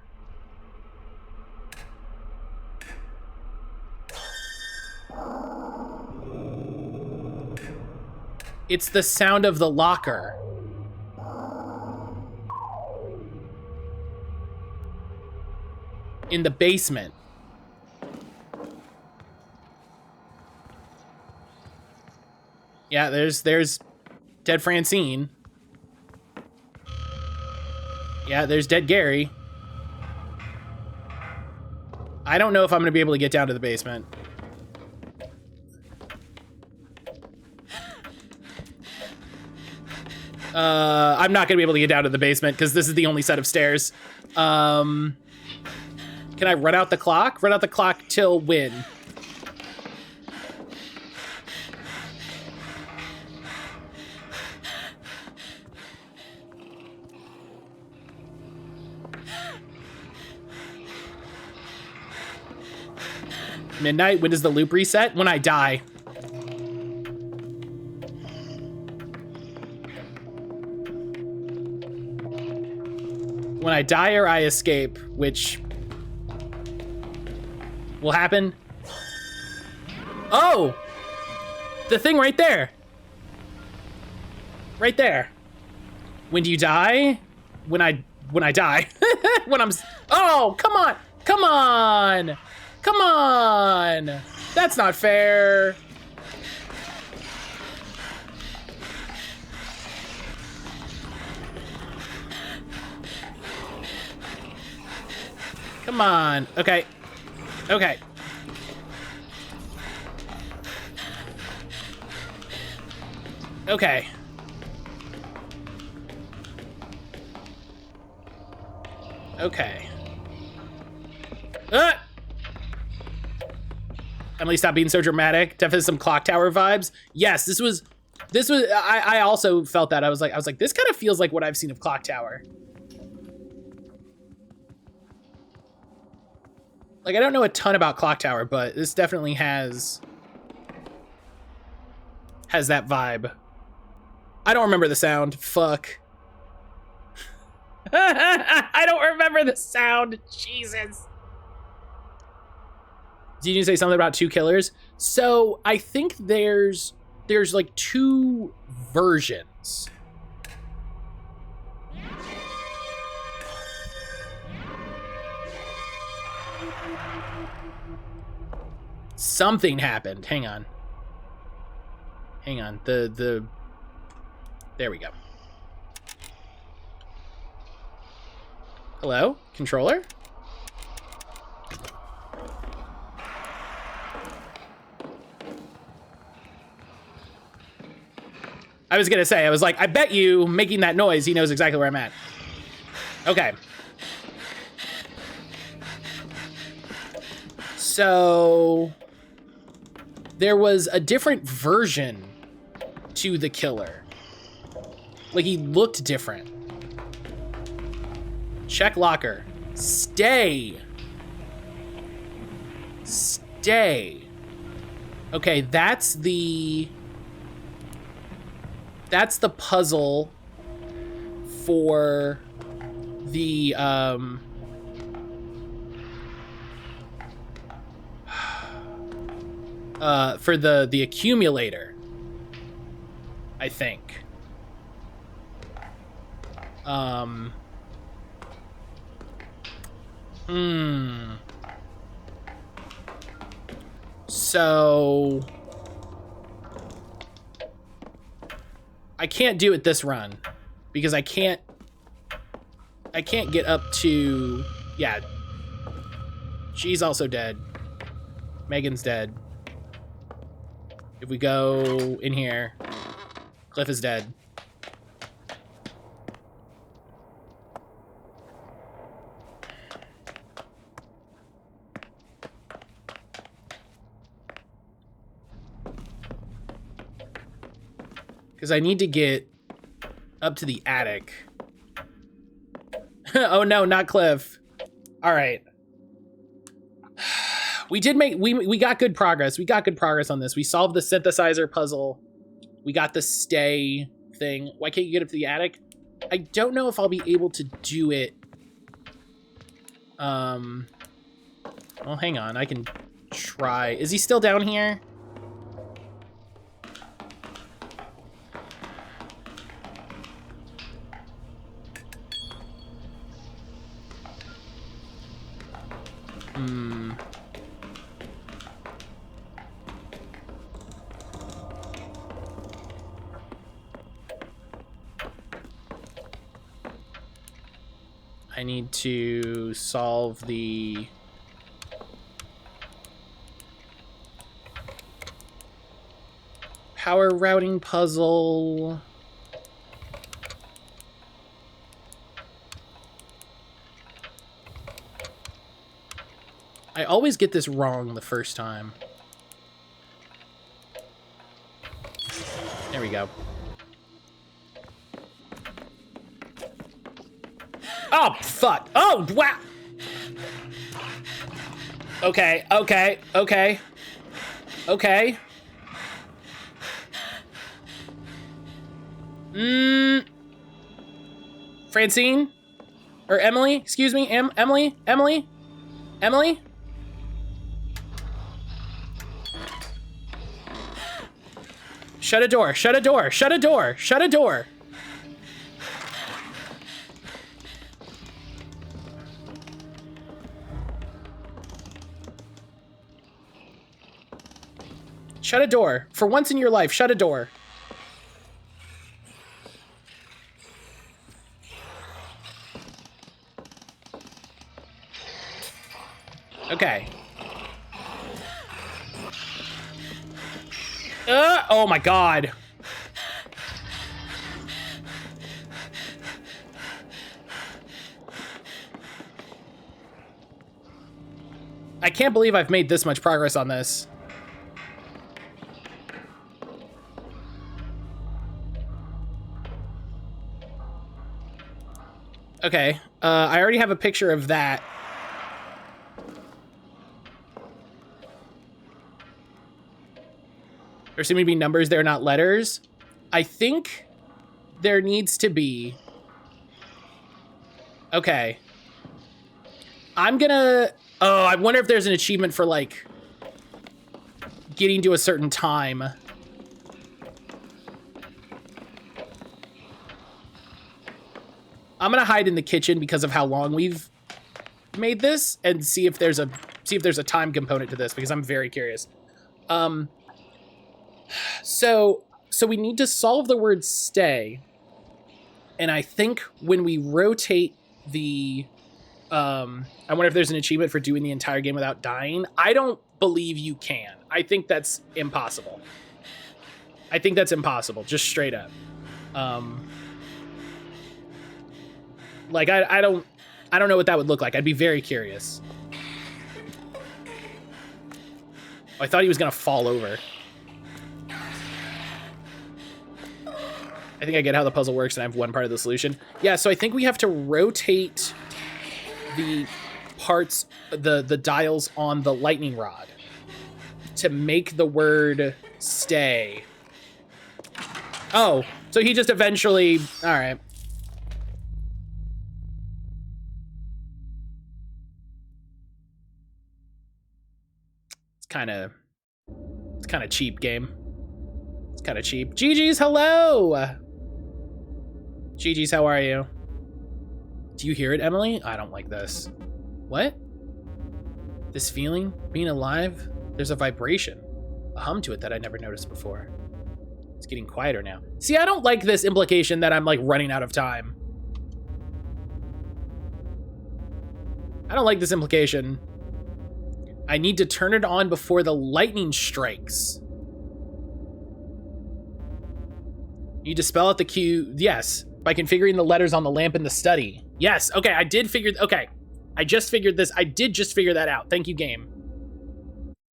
It's the sound of the locker. In the basement. Yeah, there's dead Francine. Yeah, there's dead Gary. I don't know if I'm going to be able to get down to the basement. I'm not going to be able to get down to the basement because this is the only set of stairs. Can I run out the clock? Run out the clock till when? Midnight? When does the loop reset? When I die. When I die or I escape, which will happen. Oh! The thing right there. Right there. When do you die? When I die. When I'm... Oh, come on! Come on! Come on! That's not fair. Come on. Okay. Okay. Okay. Okay. Emily, stop being so dramatic. Definitely some clock tower vibes. Yes, this was I also felt that. I was like, this kind of feels like what I've seen of Clock Tower. Like, I don't know a ton about Clock Tower, but this definitely has that vibe. I don't remember the sound. Fuck. I don't remember the sound. Jesus. Did you say something about 2 killers? So I think there's like 2 versions. Something happened. Hang on. Hang on. There we go. Hello? Controller? I was gonna say, I was like, I bet you making that noise, he knows exactly where I'm at. Okay. So there was a different version to the killer. Like, he looked different. Check locker. Stay. Stay. Okay, that's the puzzle for the for the accumulator, I think. So I can't do it this run because I can't get up to, yeah. She's also dead. Megan's dead. If we go in here, Cliff is dead. Because I need to get up to the attic. Oh no, not Cliff. All right. We did make, we got good progress. We got good progress on this. We solved the synthesizer puzzle. We got the stay thing. Why can't you get up to the attic? I don't know if I'll be able to do it. Well, hang on. I can try. Is he still down here? I need to solve the... power routing puzzle. I always get this wrong the first time. There we go. Oh, fuck. Oh, wow. Okay, okay, okay. Okay. Francine? Or Emily? Excuse me, Emily? Emily? Emily? Shut a door, shut a door, shut a door, shut a door. Shut a door. For once in your life, shut a door. Okay. Oh my god. I can't believe I've made this much progress on this. Okay, I already have a picture of that. There seem to be numbers there, not letters. I think there needs to be... Okay. I'm gonna... Oh, I wonder if there's an achievement for, like, getting to a certain time. I'm gonna hide in the kitchen because of how long we've made this and see if there's a time component to this, because I'm very curious. So we need to solve the word stay. And I think when we rotate the, I wonder if there's an achievement for doing the entire game without dying. I don't believe you can. I think that's impossible. I think that's impossible, just straight up. Like, I don't know what that would look like. I'd be very curious. Oh, I thought he was gonna fall over. I think I get how the puzzle works, and I have one part of the solution. Yeah, so I think we have to rotate the parts, the dials on the lightning rod to make the word stay. Oh, so he just eventually... All right. It's kind of cheap, game. It's kind of cheap. GG's, hello! GG's, how are you? Do you hear it, Emily? I don't like this. What? This feeling? Being alive? There's a vibration. A hum to it that I never noticed before. It's getting quieter now. See, I don't like this implication that I'm, like, running out of time. I don't like this implication. I need to turn it on before the lightning strikes. You dispel out the cue. Yes. By configuring the letters on the lamp in the study. Yes. Okay, I did figure... Okay. I just figured this. I did just figure that out. Thank you, game.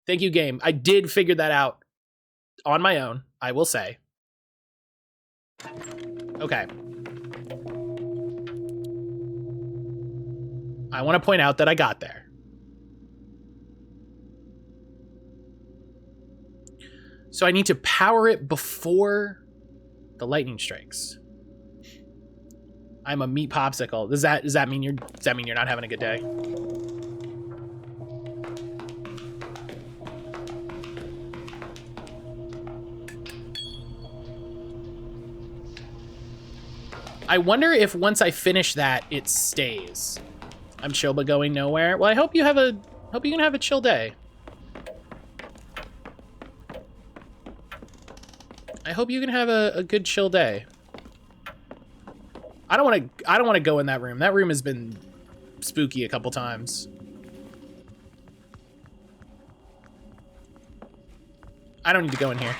Thank you, game. I did figure that out on my own, I will say. Okay. I want to point out that I got there. So I need to power it before the lightning strikes. I'm a meat popsicle. Does that mean you're not having a good day? I wonder if once I finish that, it stays. I'm chill but going nowhere. Well, I hope you can have a chill day. I hope you can have a good chill day. I don't want to go in that room. That room has been spooky a couple times. I don't need to go in here.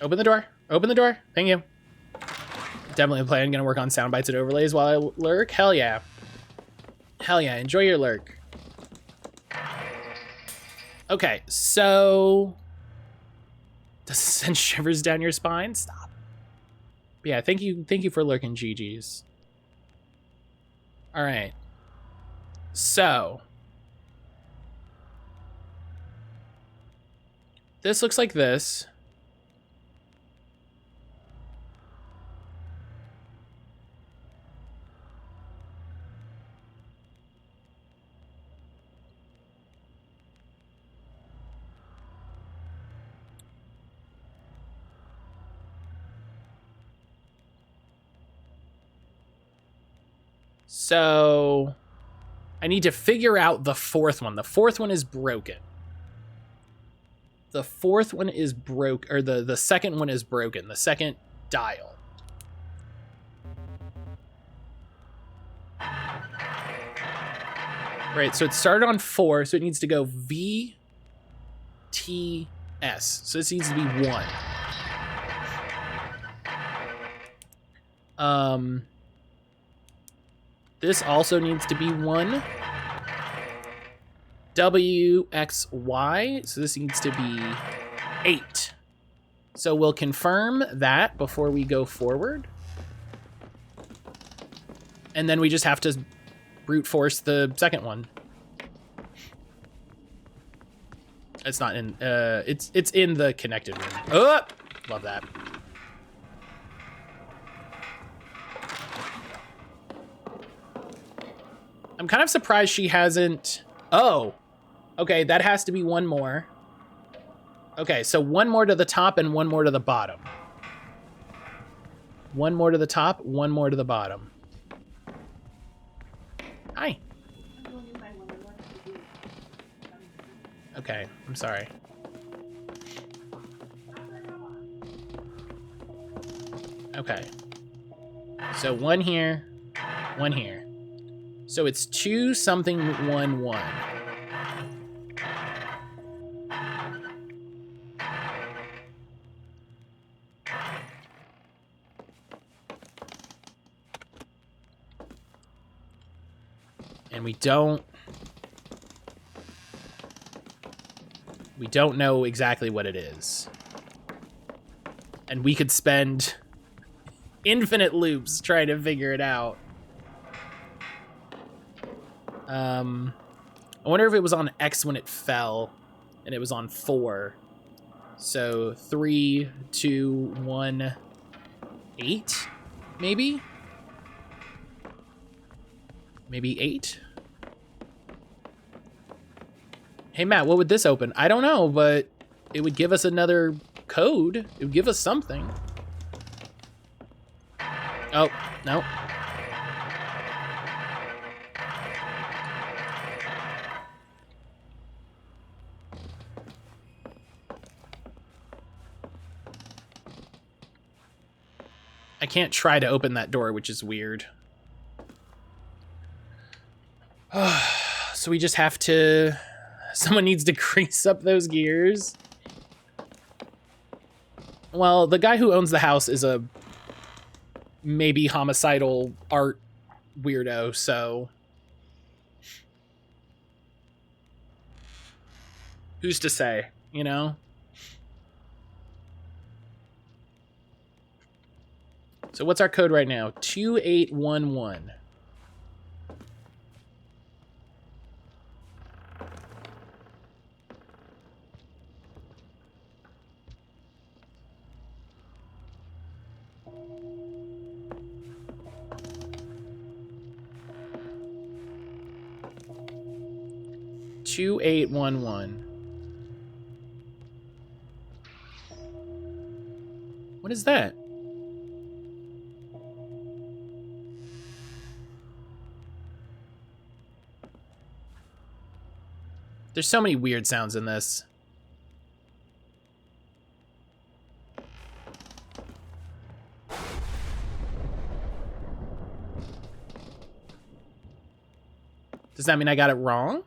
Open the door. Open the door. Thank you. Definitely planning gonna work on sound bites and overlays while I lurk. Hell yeah. Hell yeah. Enjoy your lurk. Okay, so does it send shivers down your spine? Stop. But yeah, thank you for lurking, GG's. All right. So this looks like this. So I need to figure out the fourth one. The fourth one is broken. The fourth one is broke, or the second one is broken. The second dial. Right, so it started on 4, so it needs to go V, T, S. So this needs to be 1. This also needs to be 1. W, X, Y. So this needs to be 8. So we'll confirm that before we go forward. And then we just have to brute force the second one. It's not in, it's in the connected room. Oh, love that. I'm kind of surprised she hasn't... Oh, okay, that has to be 1 more. Okay, so 1 more to the top and 1 more to the bottom. 1 more to the top, 1 more to the bottom. Hi. Okay, I'm sorry. Okay. So 1 here, 1 here. So it's 2 something 1 1. And we don't know exactly what it is. And we could spend infinite loops trying to figure it out. I wonder if it was on X when it fell, and it was on 4. So 3, 2, 1, 8, maybe? Maybe 8? Hey, Matt, what would this open? I don't know, but it would give us another code. It would give us something. Oh, no. I can't try to open that door, which is weird. So we just have to... Someone needs to grease up those gears. Well, the guy who owns the house is a maybe homicidal art weirdo, so... Who's to say, you know? So what's our code right now? 2811. Two 811. What is that? There's so many weird sounds in this. Does that mean I got it wrong?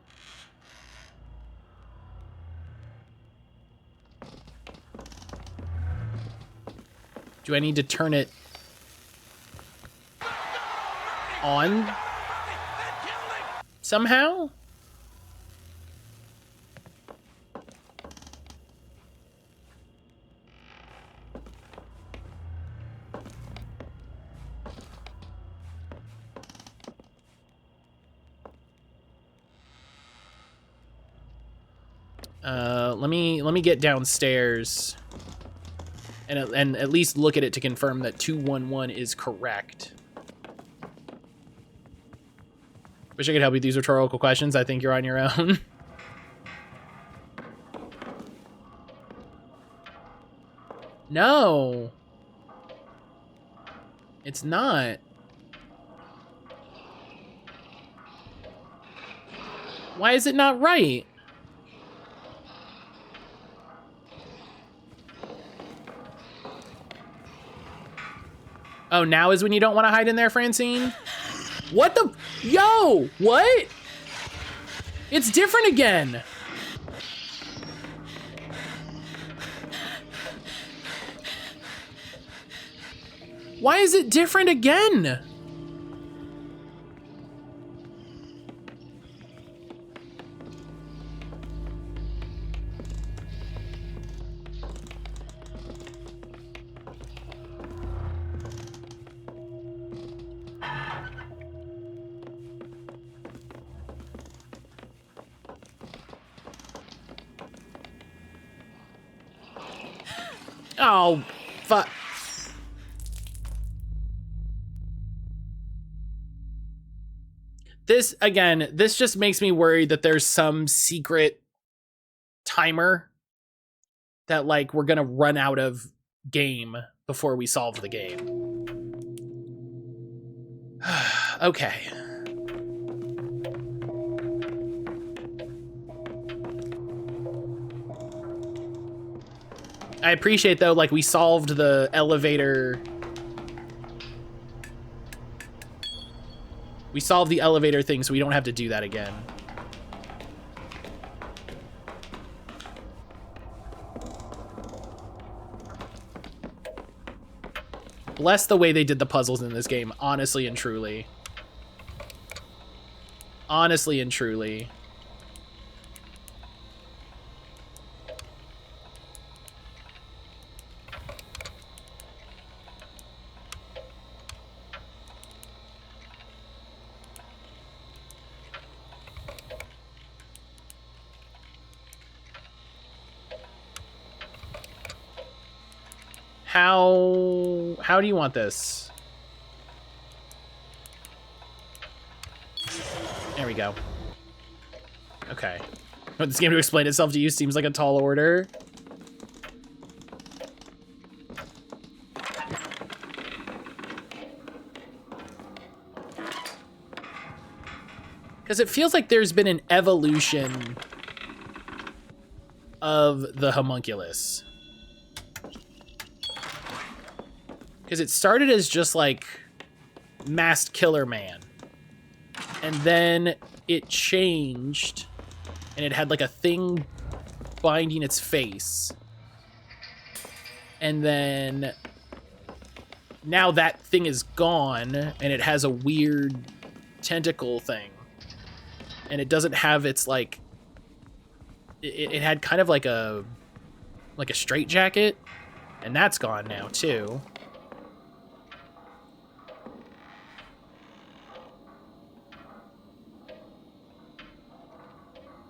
Do I need to turn it on somehow? Let me get downstairs and at least look at it to confirm that 211 is correct. Wish I could help you with these rhetorical questions. I think you're on your own. No. It's not. Why is it not right? Oh, now is when you don't want to hide in there, Francine? What the? Yo, what? It's different again. Why is it different again? Oh, fuck. This, again, this just makes me worried that there's some secret timer that, like, we're gonna run out of game before we solve the game. Okay. I appreciate, though, like, we solved the elevator. We solved the elevator thing, so we don't have to do that again. Bless the way they did the puzzles in this game, honestly and truly. Honestly and truly. How do you want this? There we go. Okay. Want this game to explain itself to you seems like a tall order. Because it feels like there's been an evolution of the homunculus. Because it started as just like masked killer man. And then it changed and it had like a thing binding its face. And then now that thing is gone and it has a weird tentacle thing. And it doesn't have its like, it had kind of like a straitjacket, and that's gone now too.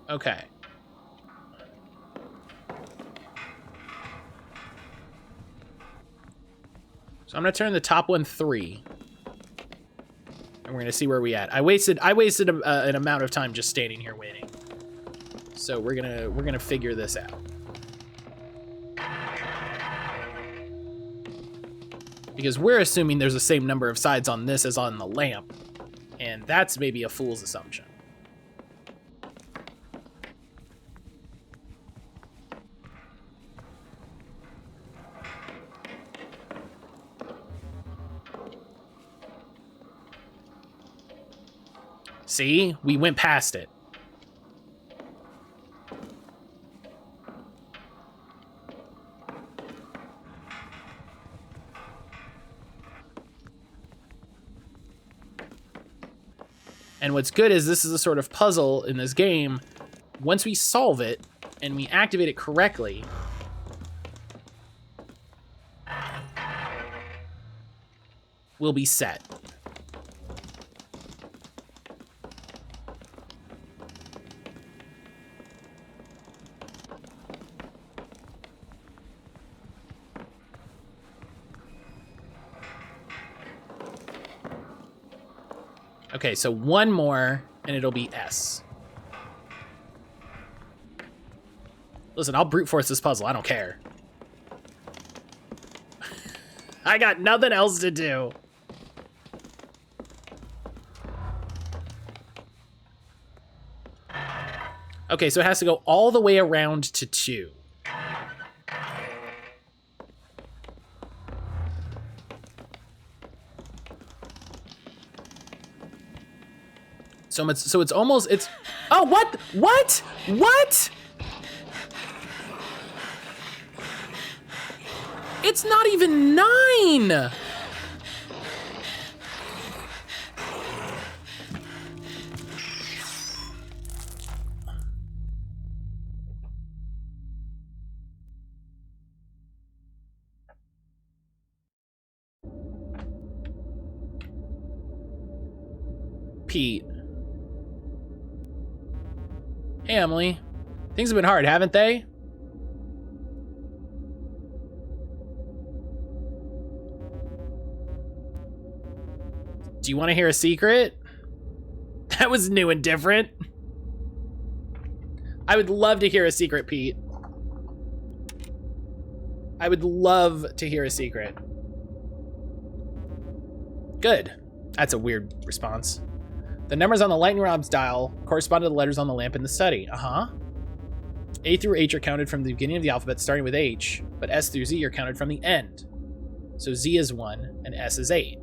Okay. So I'm gonna turn the top one 3. And we're gonna see where we at. I wasted an amount of time just standing here waiting. So we're gonna figure this out. Because we're assuming there's the same number of sides on this as on the lamp. And that's maybe a fool's assumption. See? We went past it. And what's good is this is a sort of puzzle in this game. Once we solve it and we activate it correctly, we'll be set. Okay, so one more, and it'll be S. Listen, I'll brute force this puzzle. I don't care. I got nothing else to do. Okay, so it has to go all the way around to 2. So it's almost, it's, oh, what? What? What? It's not even 9. Pete. Hey, Emily. Things have been hard, haven't they? Do you want to hear a secret? That was new and different. I would love to hear a secret, Pete. I would love to hear a secret. Good. That's a weird response. The numbers on the lightning rod's dial correspond to the letters on the lamp in the study. Uh-huh. A through H are counted from the beginning of the alphabet starting with H, but S through Z are counted from the end. So Z is 1 and S is 8.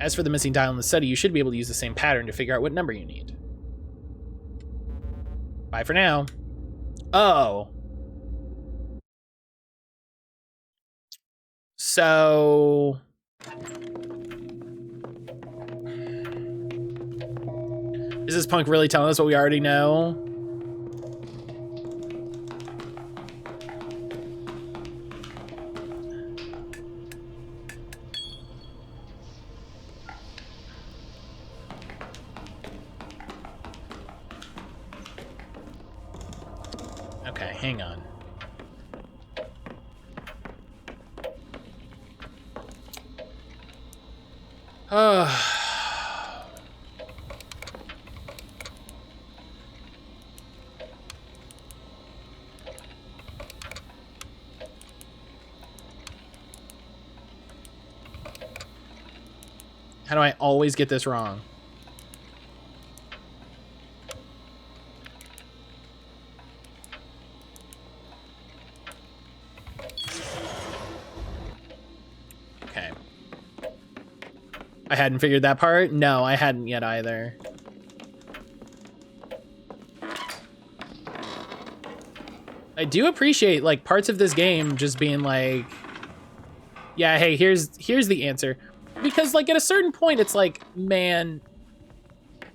As for the missing dial in the study, you should be able to use the same pattern to figure out what number you need. Bye for now. Oh. So... is this punk really telling us what we already know? Okay, hang on. How do I always get this wrong? Okay. I hadn't figured that part? No, I hadn't yet either. I do appreciate, like, parts of this game just being like, yeah, hey, here's the answer. Because, like, at a certain point, it's like, man,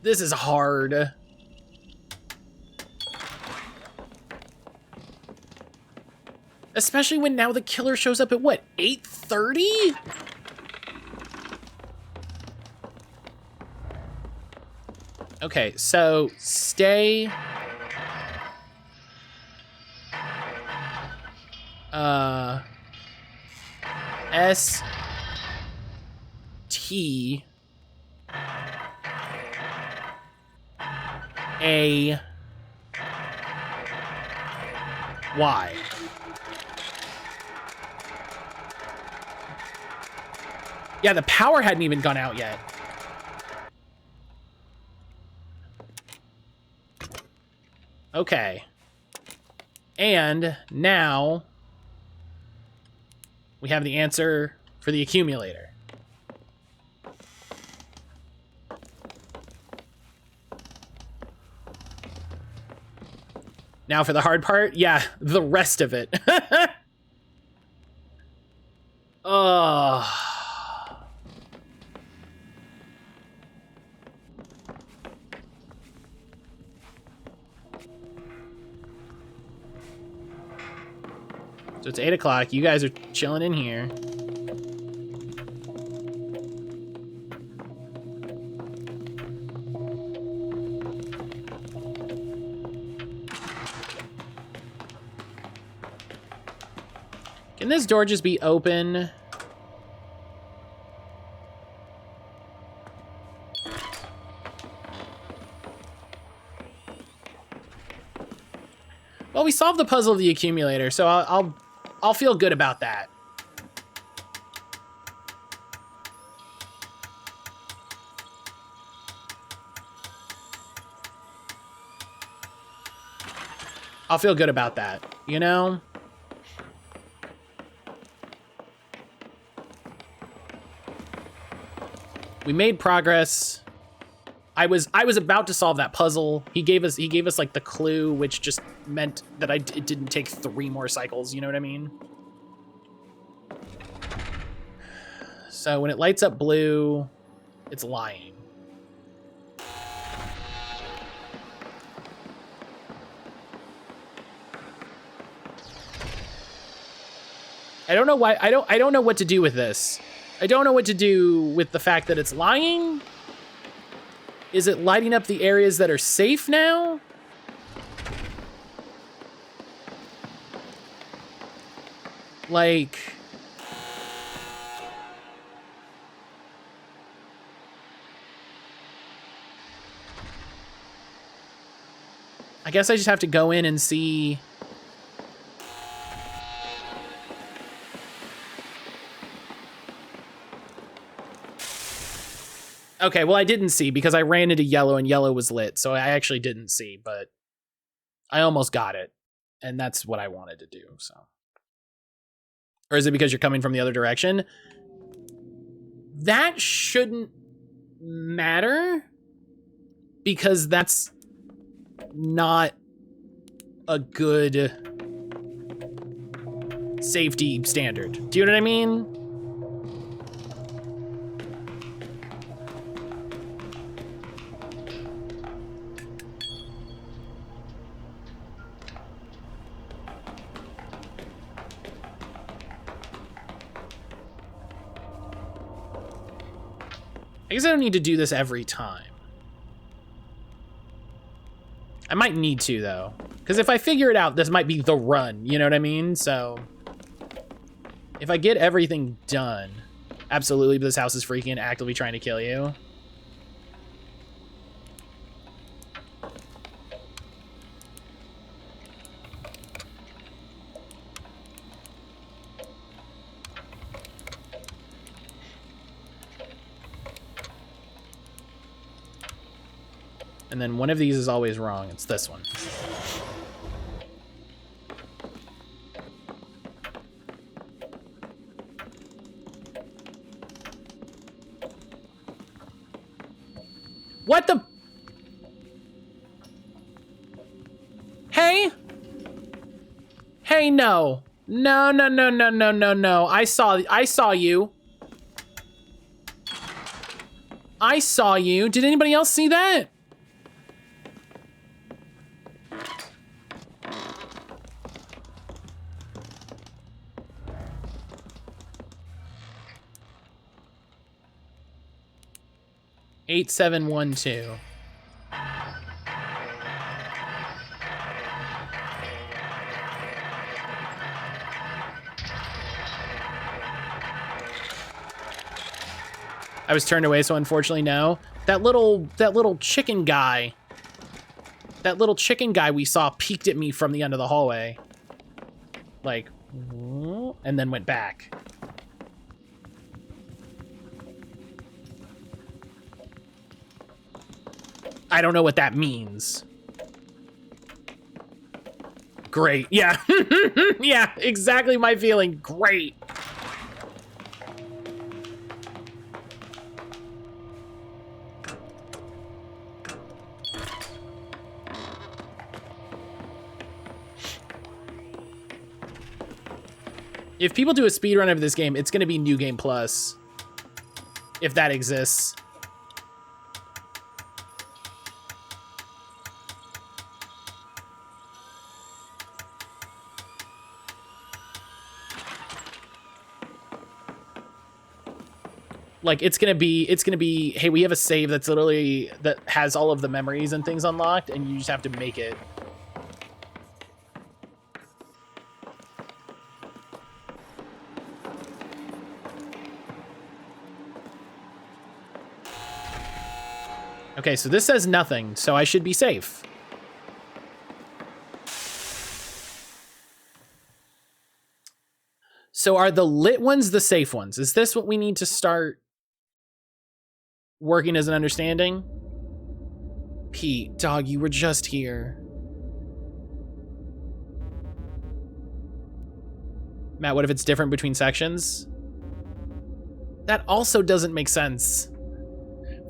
this is hard. Especially when now the killer shows up at, what, 8:30? Okay, so stay... S... T A Y. Yeah, the power hadn't even gone out yet. Okay. And now we have the answer for the accumulator. Now for the hard part. Yeah, the rest of it. Oh. So it's 8 o'clock. You guys are chilling in here. Can this door just be open? Well, we solved the puzzle of the accumulator, so I'll feel good about that. I'll feel good about that, you know? We made progress. I was about to solve that puzzle. He gave us like the clue, which just meant that it didn't take 3 more cycles, you know what I mean? So when it lights up blue, it's lying. I don't know why. I don't know what to do with this. I don't know what to do with the fact that it's lying. Is it lighting up the areas that are safe now? Like... I guess I just have to go in and see... Okay, well, I didn't see because I ran into yellow and yellow was lit, so I actually didn't see, but I almost got it, and that's what I wanted to do, so. Or is it because you're coming from the other direction? That shouldn't matter because that's not a good safety standard. Do you know what I mean? I guess I don't need to do this every time. I might need to, though. Because if I figure it out, this might be the run. You know what I mean? So, if I get everything done... Absolutely, but this house is freaking actively trying to kill you. And then one of these is always wrong. It's this one. What the? Hey? Hey, no. No, no, no, no, no, no, no. I saw you. I saw you. Did anybody else see that? Eight, 7, 1, 2. I was turned away, so unfortunately, no. That little chicken guy. That little chicken guy we saw peeked at me from the end of the hallway. Like, and then went back. I don't know what that means. Great. Yeah. Yeah, exactly my feeling. Great. If people do a speedrun of this game, it's going to be New Game Plus. If that exists. Like, it's gonna be, hey, we have a save that's literally, that has all of the memories and things unlocked, and you just have to make it. Okay, so this says nothing, so I should be safe. So are the lit ones the safe ones? Is this what we need to start working as an understanding? Pete, dog, you were just here. Matt, what if it's different between sections? That also doesn't make sense.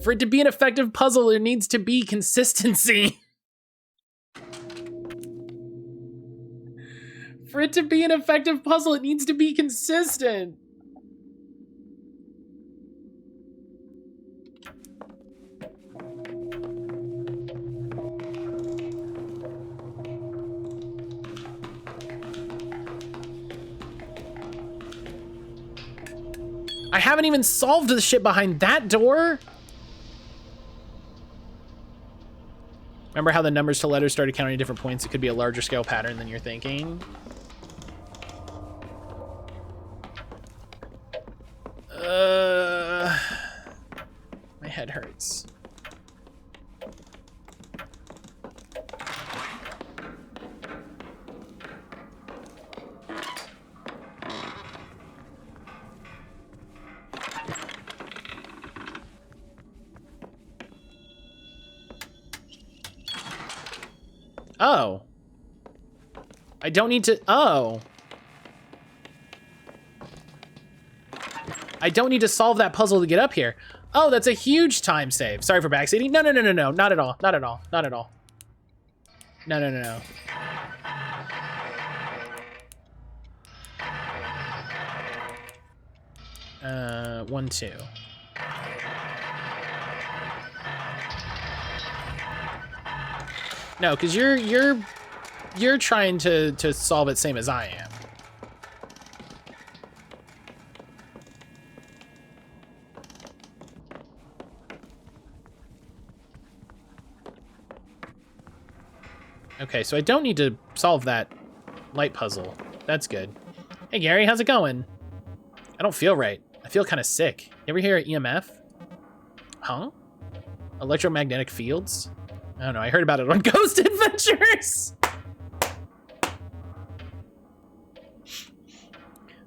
For it to be an effective puzzle, there needs to be consistency. For it to be an effective puzzle, it needs to be consistent. I haven't even solved the shit behind that door. Remember how the numbers to letters started counting at different points? It could be a larger scale pattern than you're thinking. My head hurts. Oh. I don't need to, oh. I don't need to solve that puzzle to get up here. Oh, that's a huge time save. Sorry for backseating. No, not at all, not at all, not at all. No. 1, 2. No, because you're trying to solve it same as I am. Okay, so I don't need to solve that light puzzle. That's good. Hey Gary, how's it going? I don't feel right. I feel kind of sick. You ever hear of EMF? Huh? Electromagnetic fields? I don't know, I heard about it on Ghost Adventures!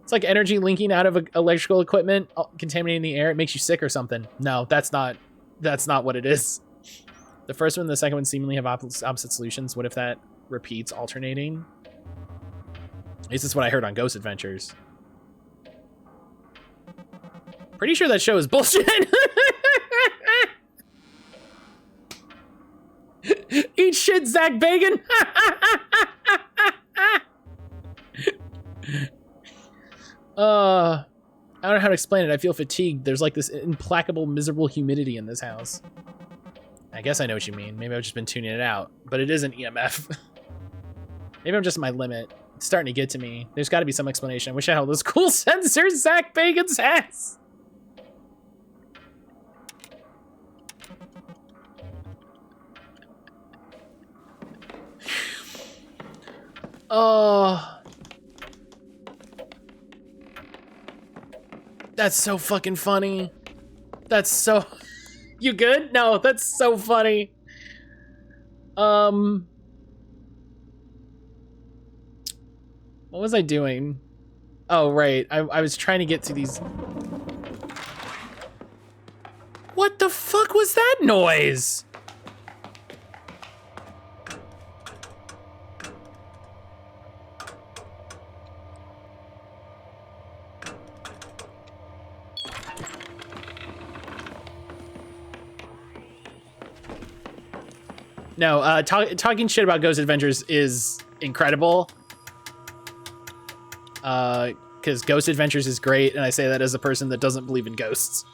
It's like energy linking out of electrical equipment, contaminating the air. It makes you sick or something. No, that's not what it is. The first one and the second one seemingly have opposite solutions. What if that repeats, alternating? At least that's what I heard on Ghost Adventures. Pretty sure that show is bullshit. Eat shit, Zach Bagan. I don't know how to explain it. I feel fatigued. There's like this implacable, miserable humidity in this house. I guess I know what you mean. Maybe I've just been tuning it out, but it is an EMF. Maybe I'm just at my limit. It's starting to get to me. There's got to be some explanation. I wish I had all those cool sensors Zach Bagan's has. Oh. That's so fucking funny. That's so... You good? No, that's so funny. What was I doing? Oh, right. I was trying to get to these... What the fuck was that noise? No, talking shit about Ghost Adventures is incredible. because Ghost Adventures is great, and I say that as a person that doesn't believe in ghosts.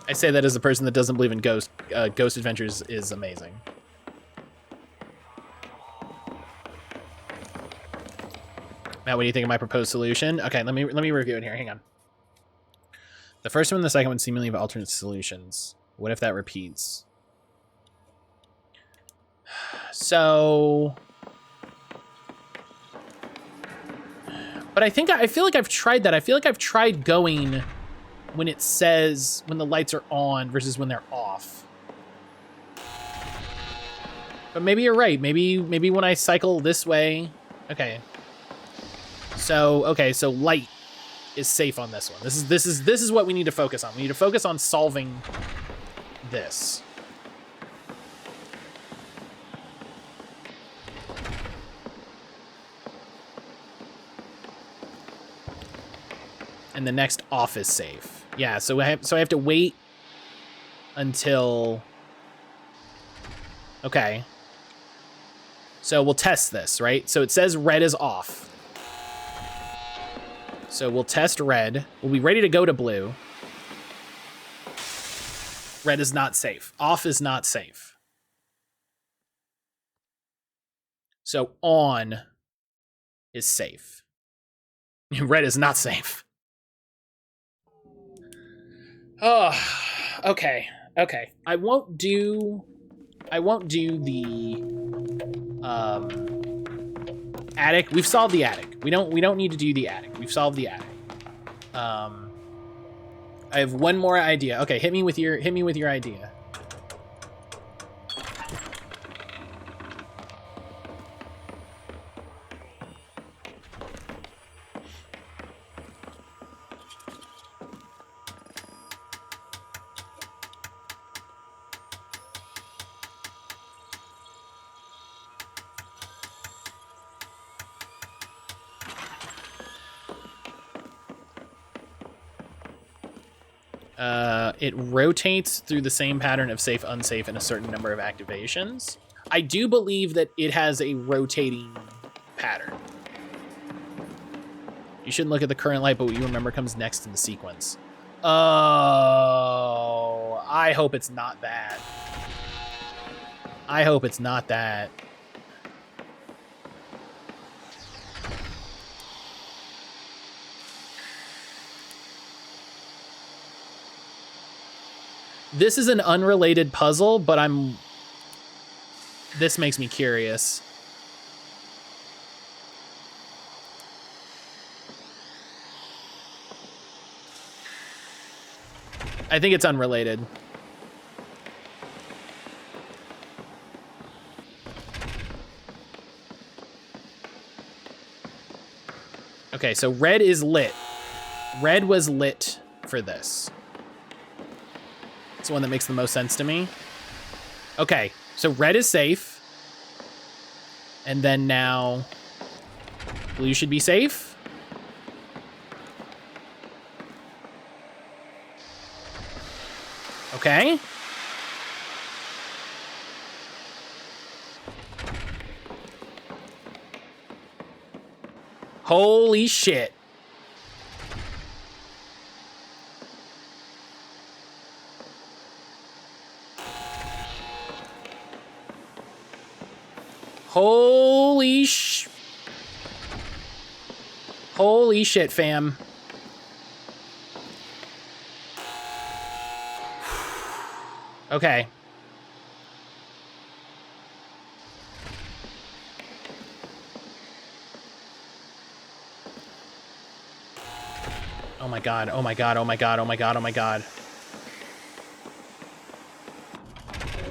I say that as a person that doesn't believe in ghosts. Ghost Adventures is amazing. Matt, what do you think of my proposed solution? Okay, let me review it here. Hang on. The first one and the second one seemingly have alternate solutions. What if that repeats? So, but I feel like I've tried that. I feel like I've tried going when it says when the lights are on versus when they're off. But maybe you're right. Maybe when I cycle this way. Okay. So light is safe on this one. This is what we need to focus on. We need to focus on solving this. And the next off is safe. Yeah, so I have to wait until. Okay. So we'll test this, right? So it says red is off. So we'll test red. We'll be ready to go to blue. Red is not safe. Off is not safe. So on is safe. Red is not safe. Oh, okay. Okay. I won't do the attic. We've solved the attic. We don't need to do the attic. We've solved the attic. I have one more idea. Okay, hit me with your idea. It rotates through the same pattern of safe, unsafe in a certain number of activations. I do believe that it has a rotating pattern. You shouldn't look at the current light, but what you remember comes next in the sequence. Oh, I hope it's not that. I hope it's not that. This is an unrelated puzzle, but this makes me curious. I think it's unrelated. Okay, so red is lit. Red was lit for this. It's the one that makes the most sense to me. Okay, so red is safe. And then now blue should be safe. Okay. Holy shit. Holy shit, fam. Okay. Oh my god, oh my god, oh my god, oh my god, oh my god.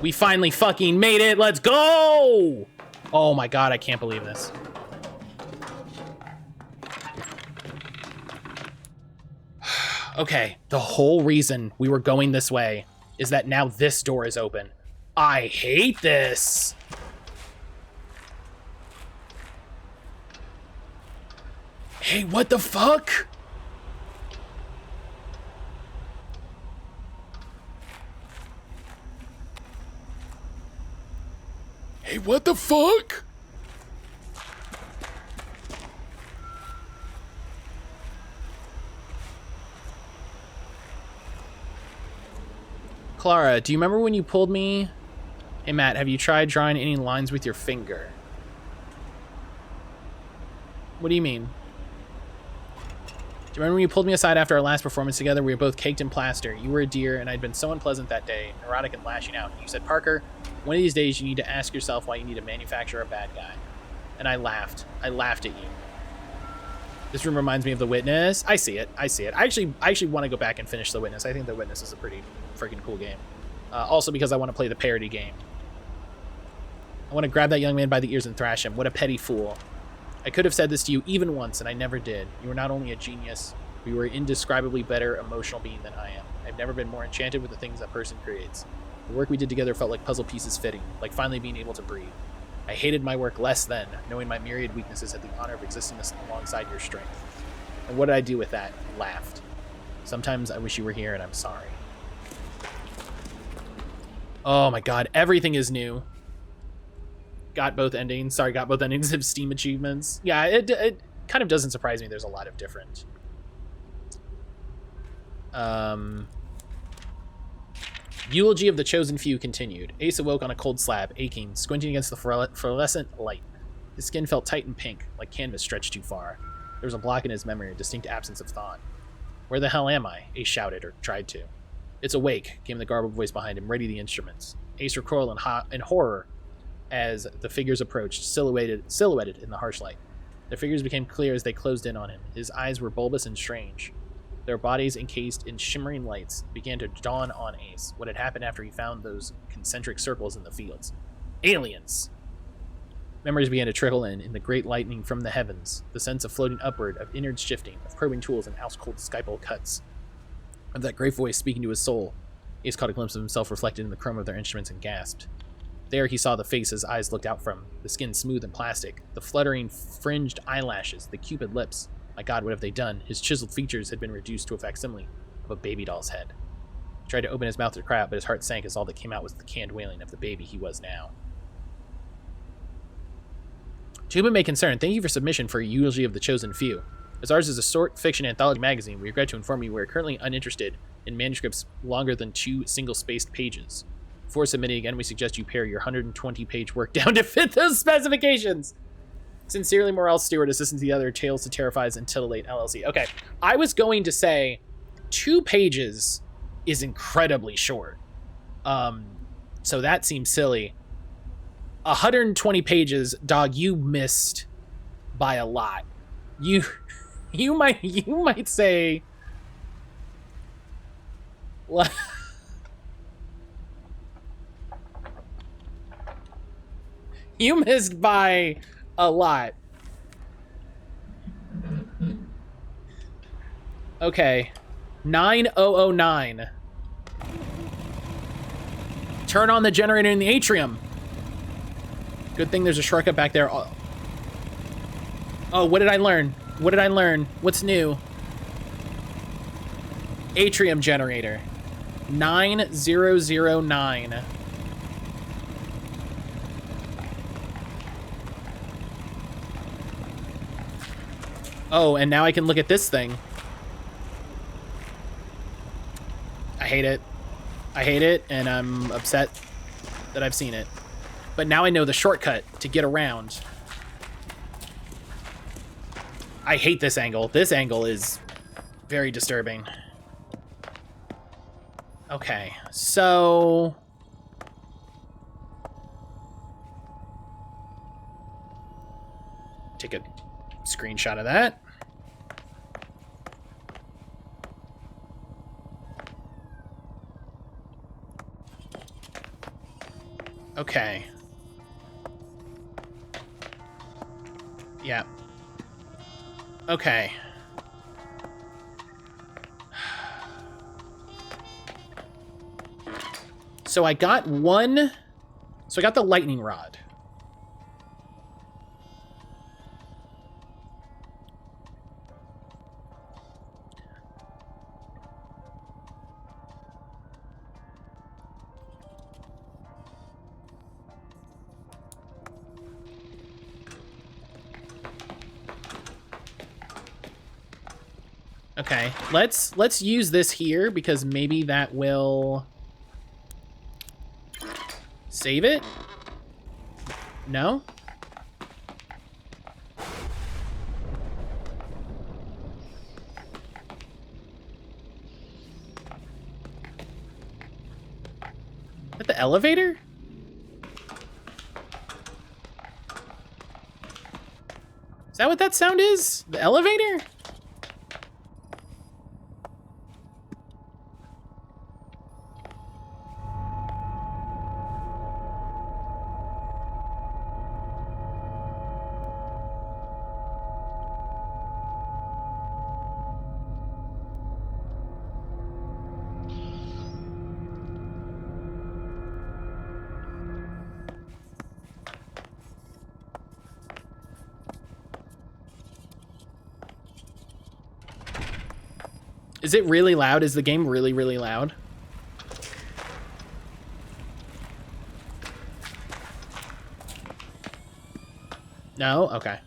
We finally fucking made it, let's go! Oh my god, I can't believe this. Okay, the whole reason we were going this way is that now this door is open. I hate this. Hey, what the fuck? Hey, what the fuck? Clara, do you remember when you pulled me? Hey, Matt, have you tried drawing any lines with your finger? What do you mean? Do you remember when you pulled me aside after our last performance together? We were both caked in plaster. You were a dear, and I'd been so unpleasant that day, neurotic and lashing out. You said, Parker, one of these days you need to ask yourself why you need to manufacture a bad guy. And I laughed. I laughed at you. This room reminds me of The Witness. I see it. I see it. I actually want to go back and finish The Witness. I think The Witness is a pretty freaking cool game. Also because I want to play the parody game. I want to grab that young man by the ears and thrash him. What a petty fool. I could have said this to you even once, and I never did. You were not only a genius, but you were an indescribably better emotional being than I am. I've never been more enchanted with the things that person creates. The work we did together felt like puzzle pieces fitting, like finally being able to breathe. I hated my work less then, knowing my myriad weaknesses had the honor of existing alongside your strength. And what did I do with that? Laughed. Sometimes I wish you were here, and I'm sorry. Oh my god, everything is new. Got both endings. Sorry, got both endings of Steam achievements. Yeah, it kind of doesn't surprise me. There's a lot of different. Eulogy of the Chosen Few continued. Ace awoke on a cold slab, aching, squinting against the fluorescent light. His skin felt tight and pink, like canvas stretched too far. There was a block in his memory, a distinct absence of thought. Where the hell am I? Ace shouted, or tried to. It's awake, came the garbled voice behind him. Ready the instruments. Ace recoiled in horror as the figures approached, silhouetted in the harsh light. Their figures became clear as they closed in on him. His eyes were bulbous and strange. Their bodies, encased in shimmering lights, began to dawn on Ace what had happened after he found those concentric circles in the fields. Aliens! Memories began to trickle in the great lightning from the heavens, the sense of floating upward, of innards shifting, of probing tools and ice-cold scalpel cuts, of that great voice speaking to his soul. Ace caught a glimpse of himself reflected in the chrome of their instruments and gasped. There he saw the face his eyes looked out from, the skin smooth and plastic, the fluttering fringed eyelashes, the cupid lips. My god, what have they done? His chiseled features had been reduced to a facsimile of a baby doll's head. He tried to open his mouth to cry out, but his heart sank as all that came out was the canned wailing of the baby he was now. To whom it may concern, thank you for submission for a eulogy of the chosen few. As ours is a short fiction anthology magazine, we regret to inform you we are currently uninterested in manuscripts longer than 2 single-spaced pages. Before submitting again, we suggest you pare your 120-page work down to fit those specifications. Sincerely, Morel Stewart, assistant to the other Tales to Terrifies and Titillate LLC. Okay, I was going to say 2 pages is incredibly short. So that seems silly. 120 pages, dog, you missed by a lot. You might say you missed by a lot. Okay. 9009. Turn on the generator in the atrium. Good thing there's a shortcut back there. Oh, what did I learn? What did I learn? What's new? Atrium generator. 9009. Oh, and now I can look at this thing. I hate it. I hate it, and I'm upset that I've seen it. But now I know the shortcut to get around. I hate this angle. This angle is very disturbing. Okay, so... take a screenshot of that. Okay. Yeah. Okay. So I got one... So I got the lightning rod. Okay, let's use this here because maybe that will save it. No? Is that the elevator? Is that what that sound is? The elevator? Is it really loud? Is the game really, really loud? No? Okay.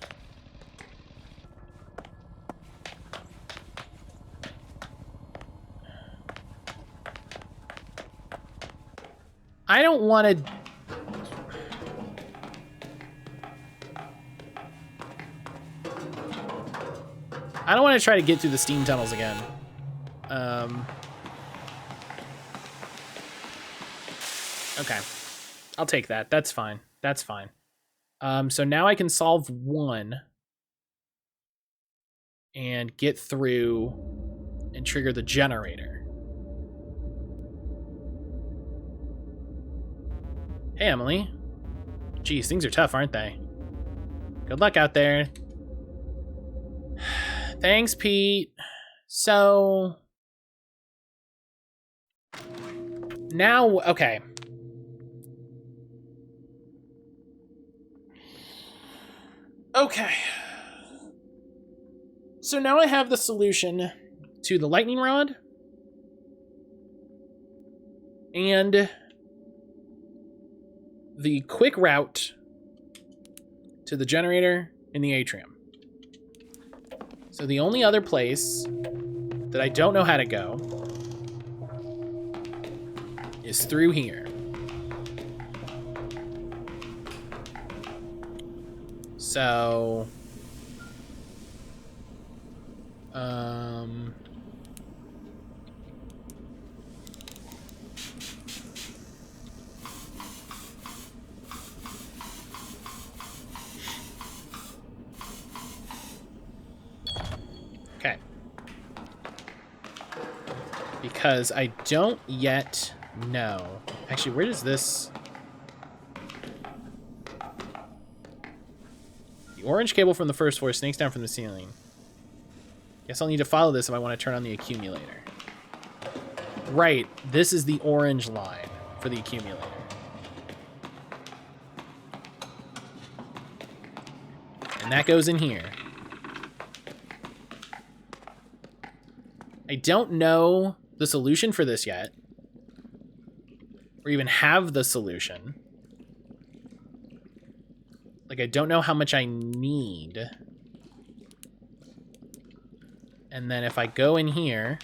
I don't want to... I don't want to try to get through the steam tunnels again. Okay. I'll take that. That's fine. That's fine. So now I can solve one and get through and trigger the generator. Hey, Emily. Geez, things are tough, aren't they? Good luck out there. Thanks, Pete. So... now, okay. Okay. So now I have the solution to the lightning rod and the quick route to the generator in the atrium. So the only other place that I don't know how to go is through here. So, okay. Because I don't yet know. Actually, where does this... The orange cable from the first floor snakes down from the ceiling. Guess I'll need to follow this if I want to turn on the accumulator. Right, this is the orange line for the accumulator. And that goes in here. I don't know the solution for this yet. Or even have the solution. Like, I don't know how much I need. And then if I go in here...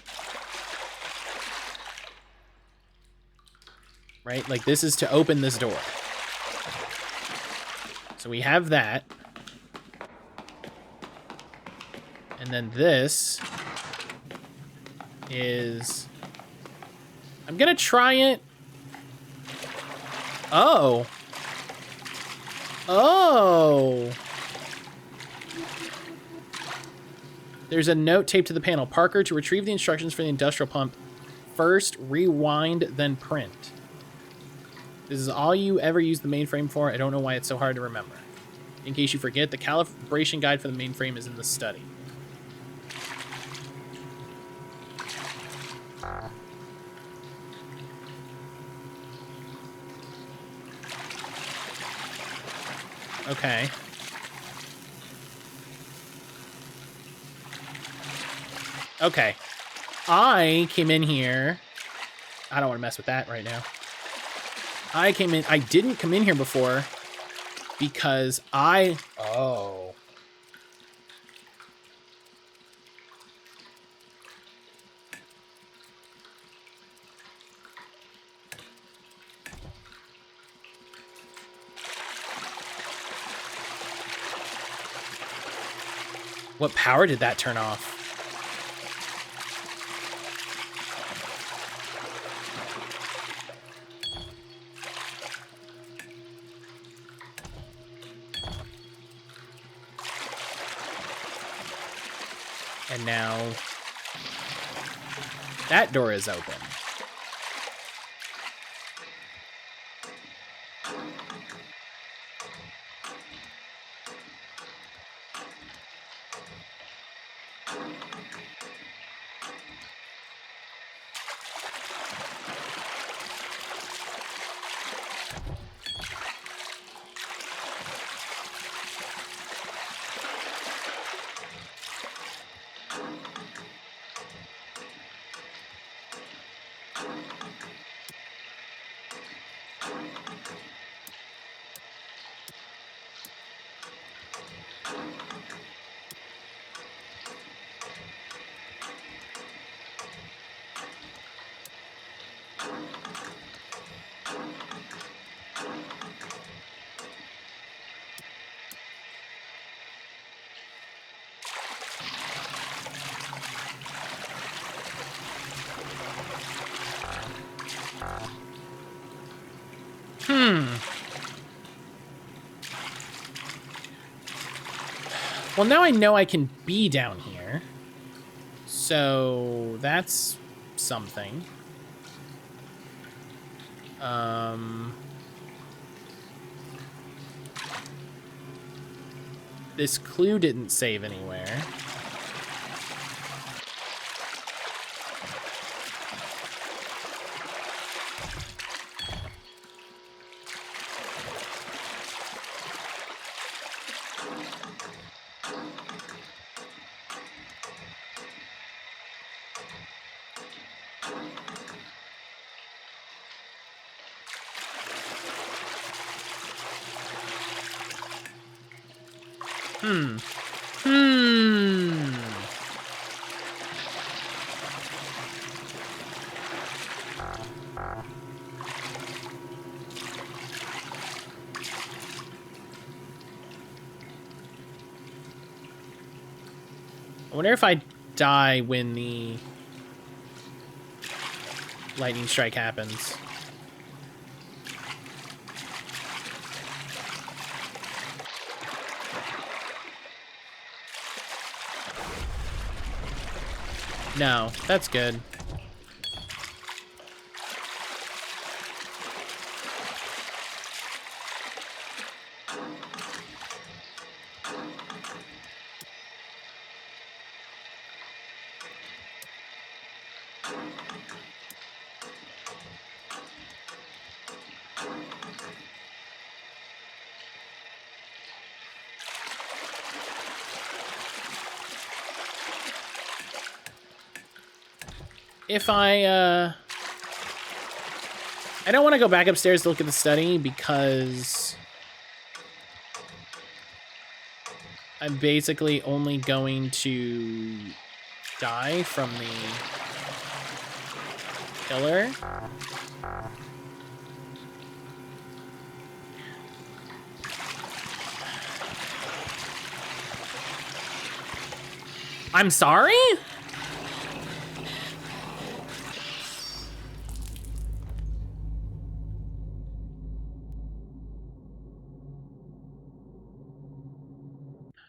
right? Like, this is to open this door. So we have that. And then this is... I'm gonna try it. Oh. Oh. There's a note taped to the panel. Parker, to retrieve the instructions for the industrial pump, first rewind, then print. This is all you ever use the mainframe for. I don't know why it's so hard to remember. In case you forget, the calibration guide for the mainframe is in the study. Okay. Okay. I came in here. I don't want to mess with that right now. I didn't come in here before because Oh. What power did that turn off? And now that door is open. Well, now I know I can be down here. So that's something. This clue didn't save anywhere. I wonder if I die when the lightning strike happens. No, that's good. If I don't want to go back upstairs to look at the study because I'm basically only going to die from the killer. I'm sorry?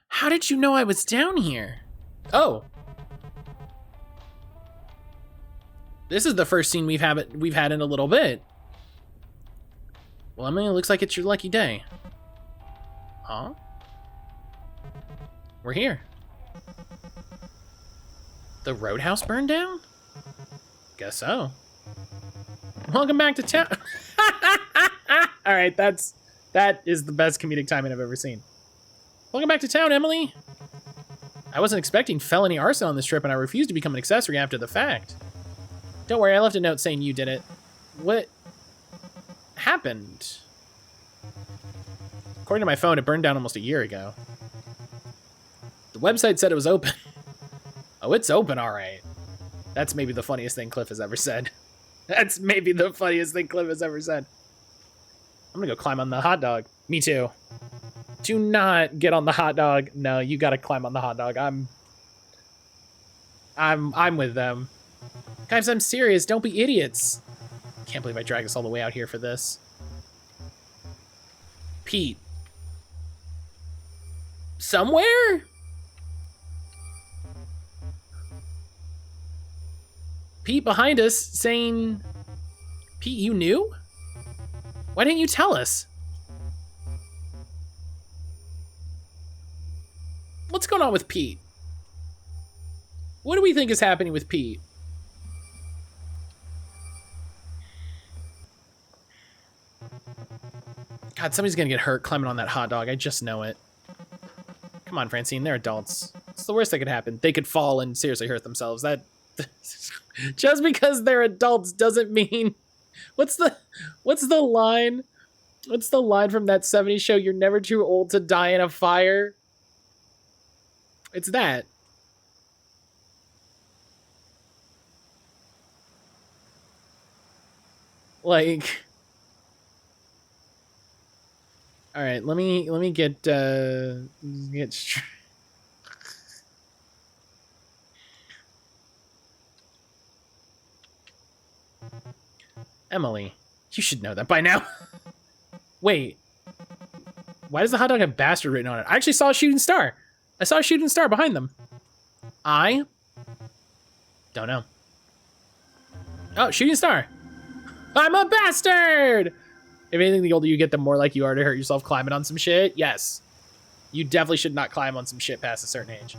How did you know I was down here? Oh. This is the first scene we've had in a little bit. Well, I mean, it looks like it's your lucky day. Huh? We're here. The roadhouse burned down? Guess so. Welcome back to town. All right, that is the best comedic timing I've ever seen. Welcome back to town, Emily. I wasn't expecting felony arson on this trip, and I refused to become an accessory after the fact. Don't worry, I left a note saying you did it. What happened? According to my phone, it burned down almost a year ago. The website said it was open. Oh, it's open, all right. That's maybe the funniest thing Cliff has ever said. That's maybe the funniest thing Cliff has ever said. I'm gonna go climb on the hot dog. Me too. Do not get on the hot dog. No, you gotta climb on the hot dog. I'm with them. Guys, I'm serious. Don't be idiots. Can't believe I dragged us all the way out here for this. Pete. Somewhere? Pete behind us saying, Pete, you knew? Why didn't you tell us? What's going on with Pete? What do we think is happening with Pete? God, somebody's gonna get hurt climbing on that hot dog. I just know it. Come on, Francine, they're adults. It's the worst that could happen. They could fall and seriously hurt themselves. That just because they're adults doesn't mean. What's the line? What's the line from that 70s show? You're never too old to die in a fire. It's that. Like, all right, let me get Emily, you should know that by now. Wait, why does the hot dog have bastard written on it? I actually saw a shooting star. I saw a shooting star behind them. I don't know. Oh, shooting star. I'm a bastard! If anything, the older you get, the more like you are to hurt yourself climbing on some shit. Yes. You definitely should not climb on some shit past a certain age.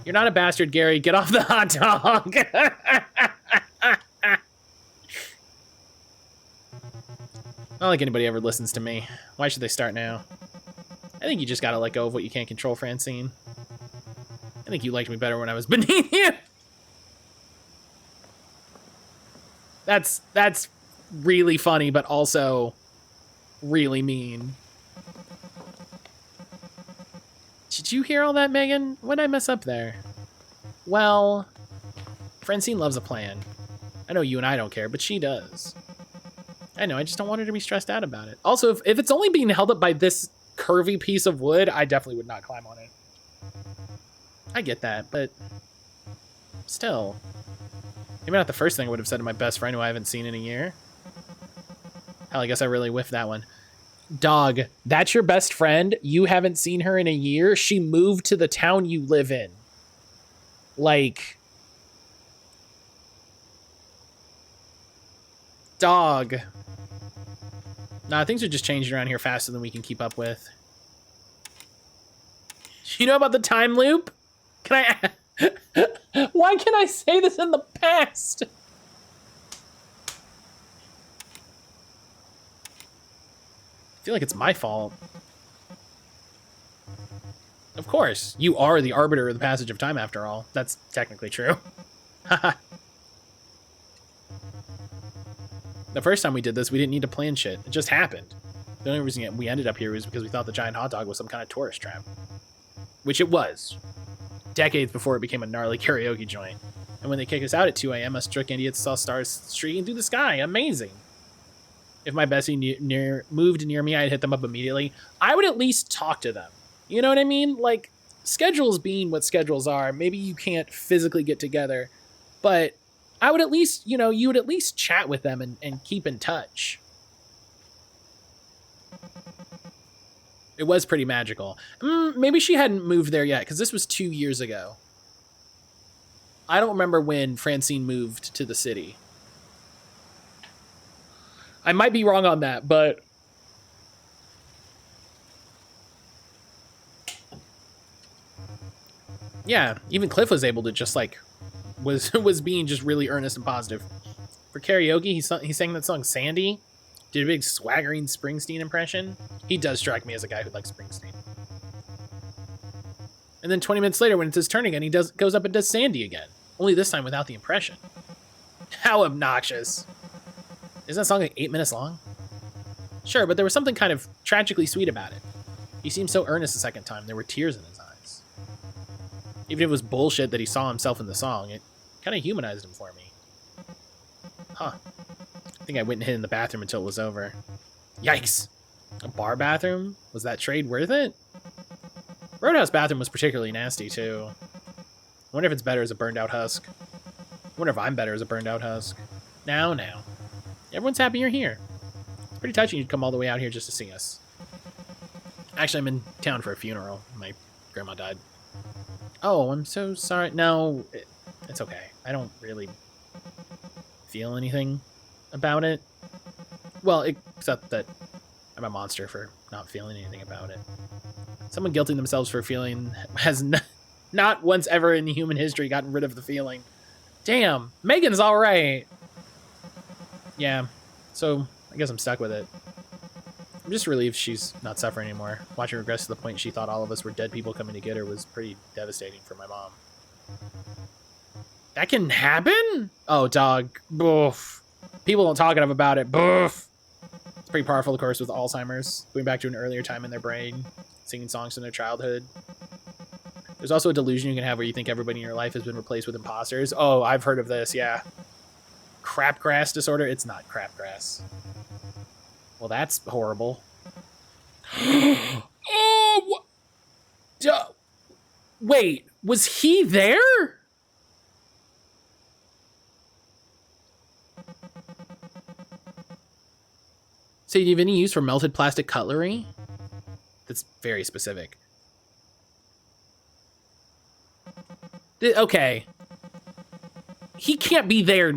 You're not a bastard, Gary. Get off the hot dog. Not like anybody ever listens to me. Why should they start now? I think you just gotta let go of what you can't control, Francine. I think you liked me better when I was beneath you. That's really funny, but also really mean. Did you hear all that, Megan? What did I mess up there? Well, Francine loves a plan. I know you and I don't care, but she does. I know, I just don't want her to be stressed out about it. Also, if it's only being held up by this curvy piece of wood, I definitely would not climb on it. I get that, but still. Maybe not the first thing I would have said to my best friend who I haven't seen in a year. Hell, I guess I really whiffed that one. Dog, that's your best friend? You haven't seen her in a year? She moved to the town you live in. Like, dog. Nah, things are just changing around here faster than we can keep up with. You know about the time loop? Can I... Why can I say this in the past? I feel like it's my fault. Of course, you are the arbiter of the passage of time after all. That's technically true. The first time we did this, we didn't need to plan shit. It just happened. The only reason we ended up here was because we thought the giant hot dog was some kind of tourist trap. Which it was. Decades before it became a gnarly karaoke joint. And when they kicked us out at 2 a.m., us drunk idiots saw stars streaking through the sky. Amazing. If my bestie moved near me, I'd hit them up immediately. I would at least talk to them. You know what I mean? Like, schedules being what schedules are, maybe you can't physically get together, but I would at least, you know, you would at least chat with them and keep in touch. It was pretty magical. Maybe she hadn't moved there yet, because this was 2 years ago. I don't remember when Francine moved to the city. I might be wrong on that, but... yeah, even Cliff was able to just, like, was being just really earnest and positive. For karaoke, he sang that song Sandy. Did a big swaggering Springsteen impression. He does strike me as a guy who likes Springsteen. And then 20 minutes later, when it's his turn again, he goes up and does Sandy again. Only this time without the impression. How obnoxious. Isn't that song like 8 minutes long? Sure, but there was something kind of tragically sweet about it. He seemed so earnest the second time, there were tears in his eyes. Even if it was bullshit that he saw himself in the song, it kind of humanized him for me. Huh. I think I went and hid in the bathroom until it was over. Yikes. bar bathroom? Was that trade worth it? Roadhouse bathroom was particularly nasty, too. I wonder if it's better as a burned out husk. I wonder if I'm better as a burned out husk. Now. Everyone's happy you're here. It's pretty touching you'd come all the way out here just to see us. Actually, I'm in town for a funeral. My grandma died. Oh, I'm so sorry. No, it's okay. I don't really feel anything about it. Well, except that I'm a monster for not feeling anything about it. Someone guilting themselves for feeling has not once ever in human history gotten rid of the feeling. Damn, Megan's all right. Yeah, so I guess I'm stuck with it. I'm just relieved she's not suffering anymore. Watching her regress to the point she thought all of us were dead people coming to get her was pretty devastating for my mom. That can happen? Oh, dog. Boof. People don't talk enough about it. Boof. It's pretty powerful, of course, with Alzheimer's. Going back to an earlier time in their brain. Singing songs from their childhood. There's also a delusion you can have where you think everybody in your life has been replaced with imposters. Oh, I've heard of this, yeah. Crapgrass disorder? It's not crapgrass. Well, that's horrible. Oh! Wait, was he there? So, do you have any use for melted plastic cutlery? That's very specific. Okay. He can't be there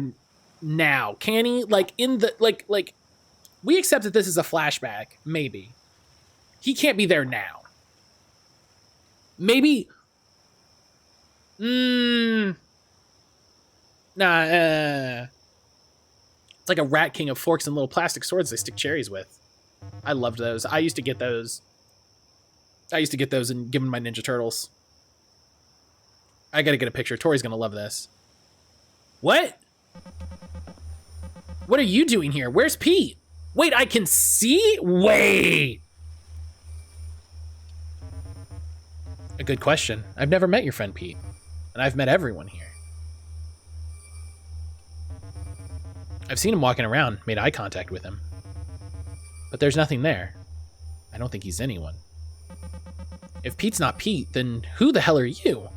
now, can he? Like, in the... Like... We accept that this is a flashback, maybe. He can't be there now. Maybe... Nah, It's like a rat king of forks and little plastic swords they stick cherries with. I loved those. I used to get those. And give them my Ninja Turtles. I gotta get a picture. Tori's gonna love this. What? What are you doing here? Where's Pete? Wait, I can see? Wait! A good question. I've never met your friend Pete. And I've met everyone here. I've seen him walking around, made eye contact with him. But there's nothing there. I don't think he's anyone. If Pete's not Pete, then who the hell are you?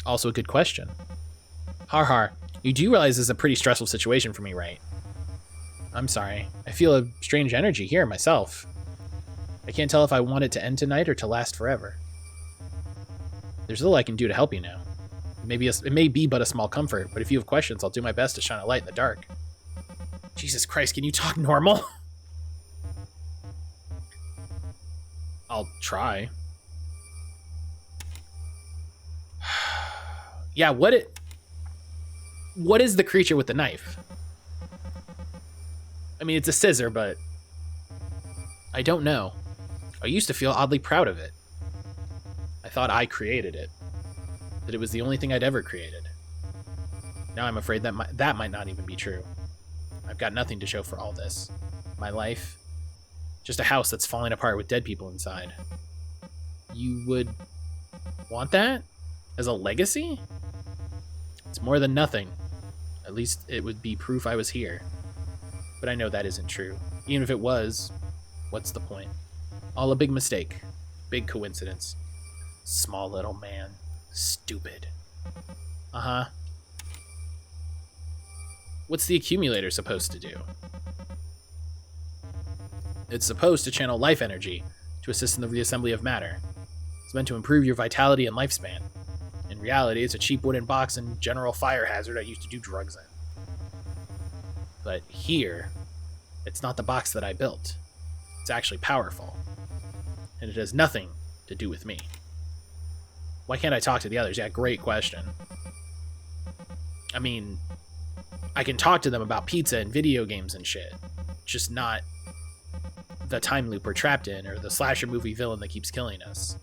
Also a good question. Har, you do realize this is a pretty stressful situation for me, right? I'm sorry. I feel a strange energy here myself. I can't tell if I want it to end tonight or to last forever. There's little I can do to help you now. It may be but a small comfort, but if you have questions, I'll do my best to shine a light in the dark. Jesus Christ, can you talk normal? I'll try. Yeah, what is the creature with the knife? I mean, it's a scissor, but I don't know. I used to feel oddly proud of it. I thought I created it. That it was the only thing I'd ever created. Now I'm afraid that might not even be true. I've got nothing to show for all this. My life, just a house that's falling apart with dead people inside. You would want that? As a legacy? It's more than nothing. At least it would be proof I was here. But I know that isn't true. Even if it was, what's the point? All a big mistake. Big coincidence. Small little man. Stupid. Uh-huh. What's the accumulator supposed to do? It's supposed to channel life energy to assist in the reassembly of matter. It's meant to improve your vitality and lifespan. In reality, it's a cheap wooden box and general fire hazard I used to do drugs in. But here, it's not the box that I built. It's actually powerful. And it has nothing to do with me. Why can't I talk to the others? Yeah, great question. I mean, I can talk to them about pizza and video games and shit. Just not the time loop we're trapped in or the slasher movie villain that keeps killing us.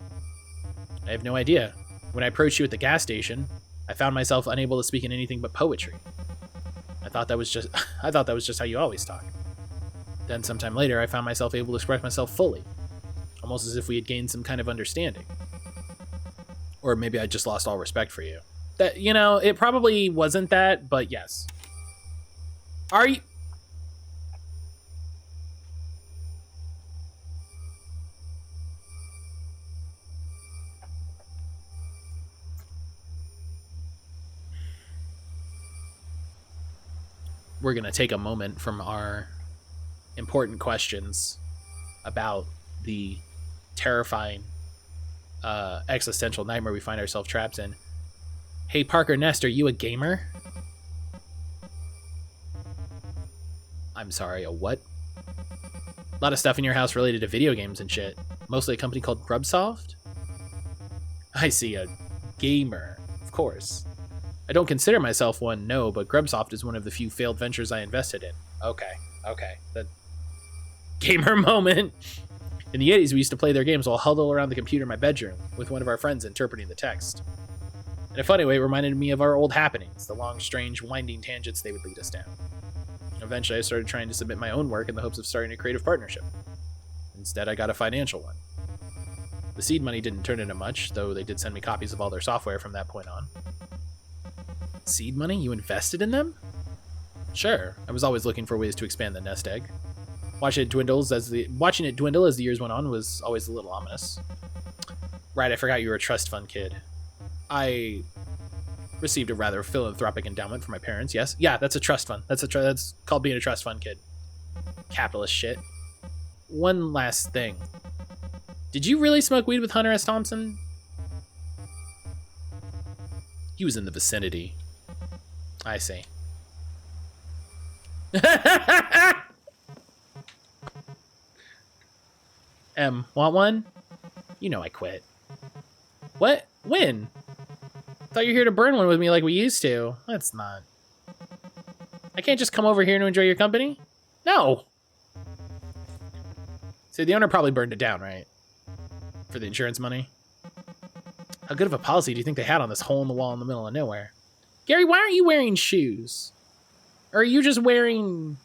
I have no idea. When I approached you at the gas station, I found myself unable to speak in anything but poetry. I thought that was just how you always talk. Then sometime later, I found myself able to express myself fully, almost as if we had gained some kind of understanding. Or maybe I just lost all respect for you. That, you know, it probably wasn't that, but yes. Are you... we're going to take a moment from our important questions about the terrifying existential nightmare we find ourselves trapped in. Hey, Parker Nest, are you a gamer? I'm sorry, a what? A lot of stuff in your house related to video games and shit. Mostly a company called Grubsoft? I see, a gamer. Of course. I don't consider myself one, no, but Grubsoft is one of the few failed ventures I invested in. Okay. The gamer moment. In the 80s, we used to play their games while huddled around the computer in my bedroom, with one of our friends interpreting the text. In a funny way, it reminded me of our old happenings, the long, strange, winding tangents they would lead us down. Eventually, I started trying to submit my own work in the hopes of starting a creative partnership. Instead, I got a financial one. The seed money didn't turn into much, though they did send me copies of all their software from that point on. Seed money? You invested in them? Sure, I was always looking for ways to expand the nest egg. Watching it dwindle as the years went on was always a little ominous. Right, I forgot you were a trust fund kid. I received a rather philanthropic endowment from my parents, yes? Yeah, that's a trust fund. That's called being a trust fund kid. Capitalist shit. One last thing. Did you really smoke weed with Hunter S. Thompson? He was in the vicinity. I see. Want one? You know I quit. What? When? Thought you were here to burn one with me like we used to. That's not. I can't just come over here to enjoy your company? No. So the owner probably burned it down, right? For the insurance money? How good of a policy do you think they had on this hole in the wall in the middle of nowhere? Gary, why aren't you wearing shoes? Or are you just wearing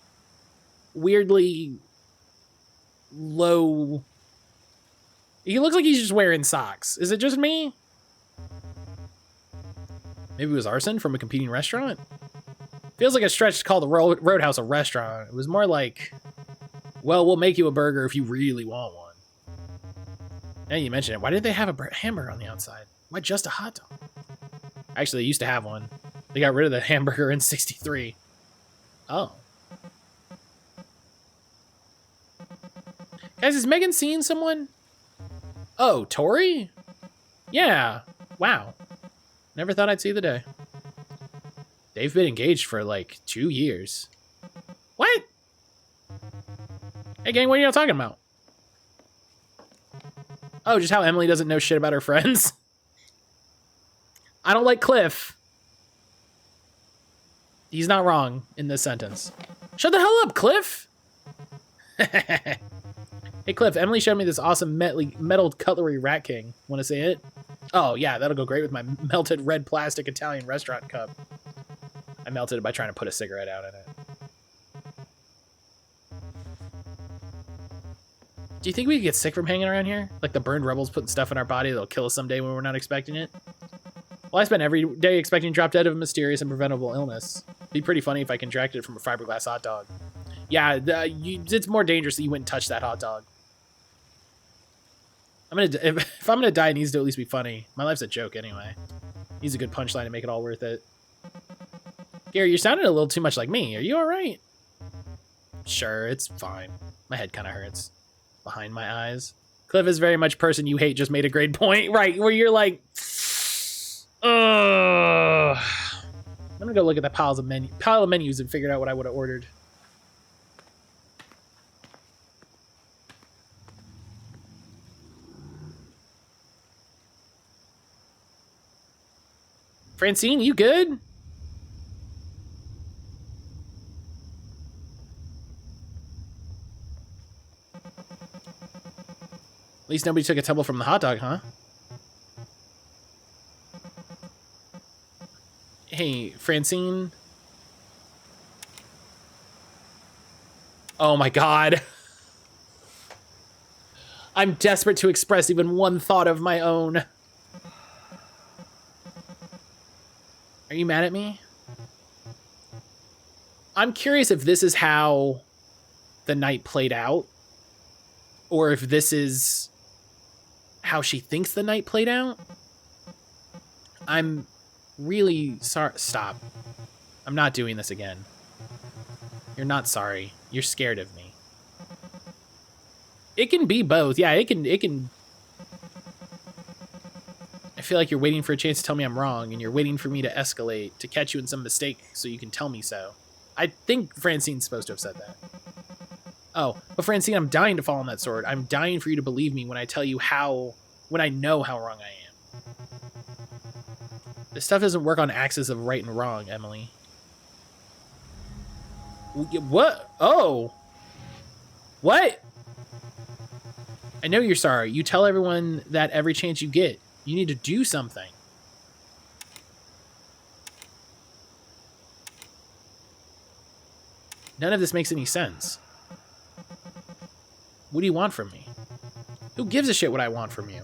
weirdly low... He looks like he's just wearing socks. Is it just me? Maybe it was arson from a competing restaurant? Feels like a stretch to call the Roadhouse a restaurant. It was more like, well, we'll make you a burger if you really want one. Now you mention it, why did they have a hamburger on the outside? Why just a hot dog? Actually, they used to have one. They got rid of the hamburger in 63. Oh. Guys, is Megan seeing someone? Oh, Tori? Yeah. Wow. Never thought I'd see the day. They've been engaged for like 2 years. What? Hey gang, what are y'all talking about? Oh, just how Emily doesn't know shit about her friends. I don't like Cliff. He's not wrong in this sentence. Shut the hell up, Cliff! Hey, Cliff, Emily showed me this awesome metal cutlery Rat King. Want to see it? Oh, yeah, that'll go great with my melted red plastic Italian restaurant cup. I melted it by trying to put a cigarette out in it. Do you think we could get sick from hanging around here? Like the burned rebels putting stuff in our body that'll kill us someday when we're not expecting it? Well, I spend every day expecting to drop dead of a mysterious and preventable illness. It'd be pretty funny if I contracted it from a fiberglass hot dog. Yeah, it's more dangerous that you wouldn't touch that hot dog. If I'm gonna die, it needs to at least be funny. My life's a joke anyway. Needs a good punchline to make it all worth it. Gary, you're sounding a little too much like me. Are you alright? Sure, it's fine. My head kind of hurts. Behind my eyes. Cliff is very much person you hate just made a great point. Right, where you're like... Ugh. I'm gonna go look at the pile of menus and figure out what I would have ordered. Francine, you good? At least nobody took a tumble from the hot dog, huh? Hey, Francine. Oh my god. I'm desperate to express even one thought of my own. Are you mad at me? I'm curious if this is how the night played out, or if this is how she thinks the night played out. I'm really sorry. Stop. I'm not doing this again. You're not sorry. You're scared of me. It can be both. Yeah, it can. I feel like you're waiting for a chance to tell me I'm wrong, and you're waiting for me to escalate, to catch you in some mistake so you can tell me so. I think Francine's supposed to have said that. Oh, but Francine, I'm dying to fall on that sword. I'm dying for you to believe me when I tell you when I know how wrong I am. This stuff doesn't work on axis of right and wrong, Emily. What? Oh. What? I know you're sorry. You tell everyone that every chance you get. You need to do something. None of this makes any sense. What do you want from me? Who gives a shit what I want from you?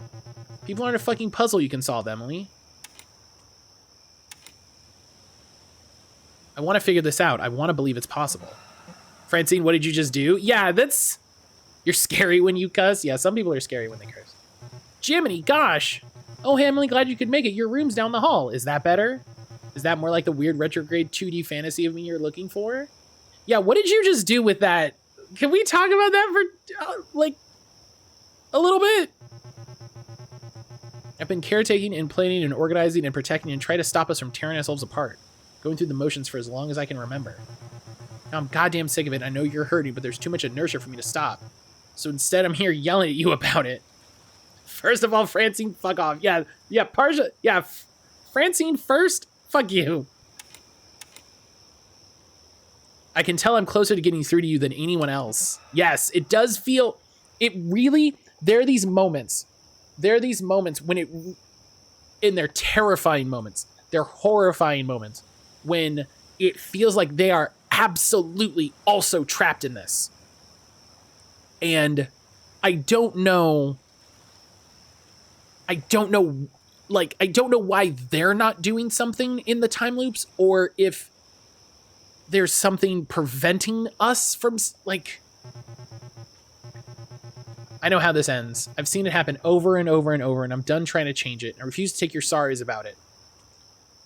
People aren't a fucking puzzle you can solve, Emily. I want to figure this out. I want to believe it's possible. Francine, what did you just do? Yeah, that's... You're scary when you cuss? Yeah, some people are scary when they curse. Jiminy, gosh! Oh, hey, Emily, glad you could make it. Your room's down the hall. Is that better? Is that more like the weird retrograde 2D fantasy of me you're looking for? Yeah, what did you just do with that? Can we talk about that for, like, a little bit? I've been caretaking and planning and organizing and protecting and trying to stop us from tearing ourselves apart. Going through the motions for as long as I can remember. Now I'm goddamn sick of it. I know you're hurting, but there's too much inertia for me to stop. So instead, I'm here yelling at you about it. First of all, Francine, fuck off. Yeah, Parja, yeah, Francine first, fuck you. I can tell I'm closer to getting through to you than anyone else. Yes, it does feel, it really, there are these moments when and they're terrifying moments, they're horrifying moments, when it feels like they are absolutely also trapped in this. And I don't know why they're not doing something in the time loops, or if there's something preventing us from, like... I know how this ends. I've seen it happen over and over and over, and I'm done trying to change it. I refuse to take your sorries about it.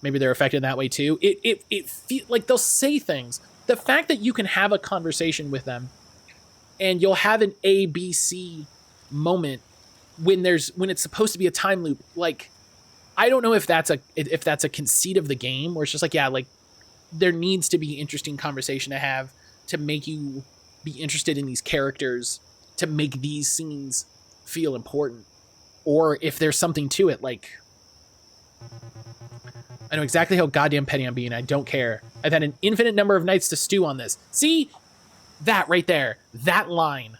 Maybe they're affected that way too. It feels like they'll say things. The fact that you can have a conversation with them, and you'll have an ABC moment when it's supposed to be a time loop. Like, I don't know if that's a conceit of the game, where it's just like, yeah, like, there needs to be interesting conversation to have to make you be interested in these characters, to make these scenes feel important, or if there's something to it. Like, I know exactly how goddamn petty I'm being. I don't care. I've had an infinite number of nights to stew on this. See? That right there. That line.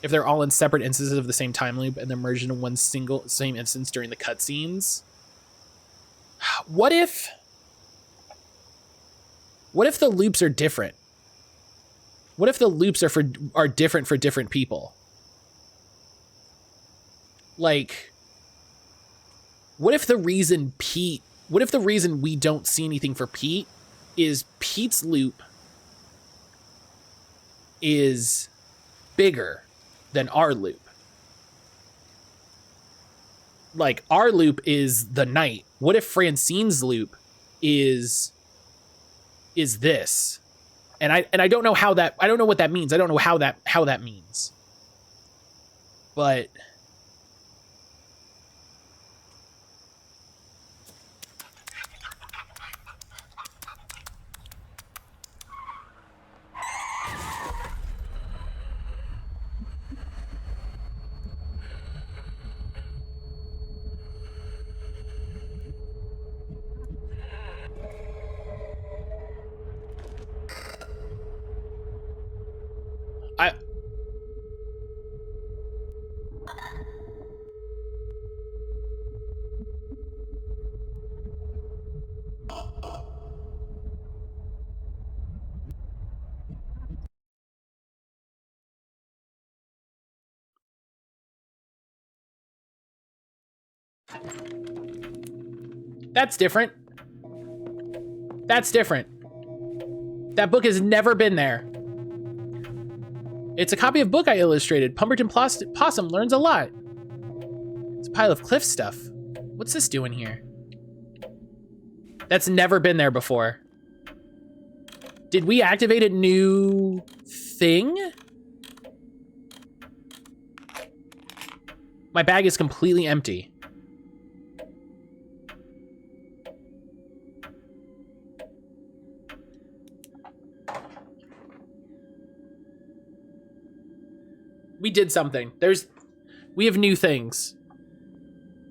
If they're all in separate instances of the same time loop and they're merged into one same instance during the cutscenes. What if the loops are different? What if the loops are different for different people? Like, what if the reason we don't see anything for Pete is Pete's loop is bigger than our loop? Like, our loop is the night. What if Francine's loop is this? And I don't know how that, I don't know what that means. I don't know how that means. But that's different. That's different. That book has never been there. It's a copy of book I illustrated. Pumperton Possum learns a lot. It's a pile of Cliff stuff. What's this doing here? That's never been there before. Did we activate a new thing? My bag is completely empty. We did something. We have new things.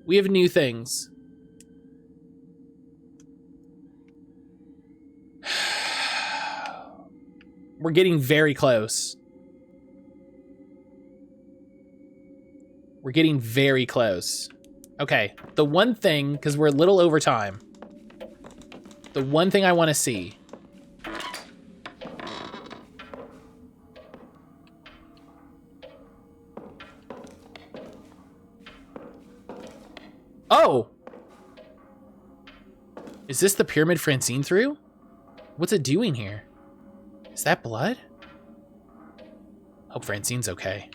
We have new things. We're getting very close. We're getting very close. Okay, the one thing, because we're a little over time, the one thing I want to see. Oh! Is this the pyramid Francine threw? What's it doing here? Is that blood? Hope Francine's okay.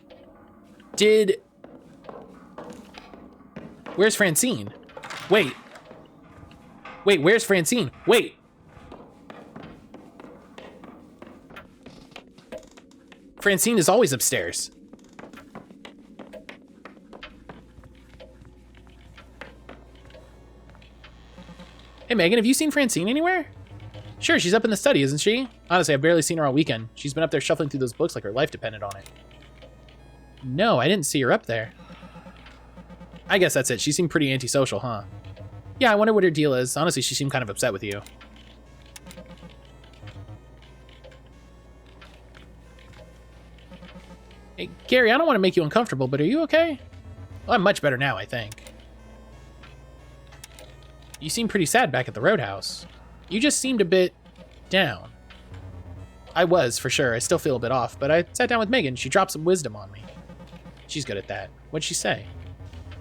Where's Francine? Wait, where's Francine? Wait. Francine is always upstairs. Hey, Megan, have you seen Francine anywhere? Sure, she's up in the study, isn't she? Honestly, I've barely seen her all weekend. She's been up there shuffling through those books like her life depended on it. No, I didn't see her up there. I guess that's it. She seemed pretty antisocial, huh? Yeah, I wonder what her deal is. Honestly, she seemed kind of upset with you. Hey, Gary, I don't want to make you uncomfortable, but are you okay? Well, I'm much better now, I think. You seem pretty sad back at the Roadhouse. You just seemed a bit down. I was, for sure. I still feel a bit off, but I sat down with Megan. She dropped some wisdom on me. She's good at that. What'd she say?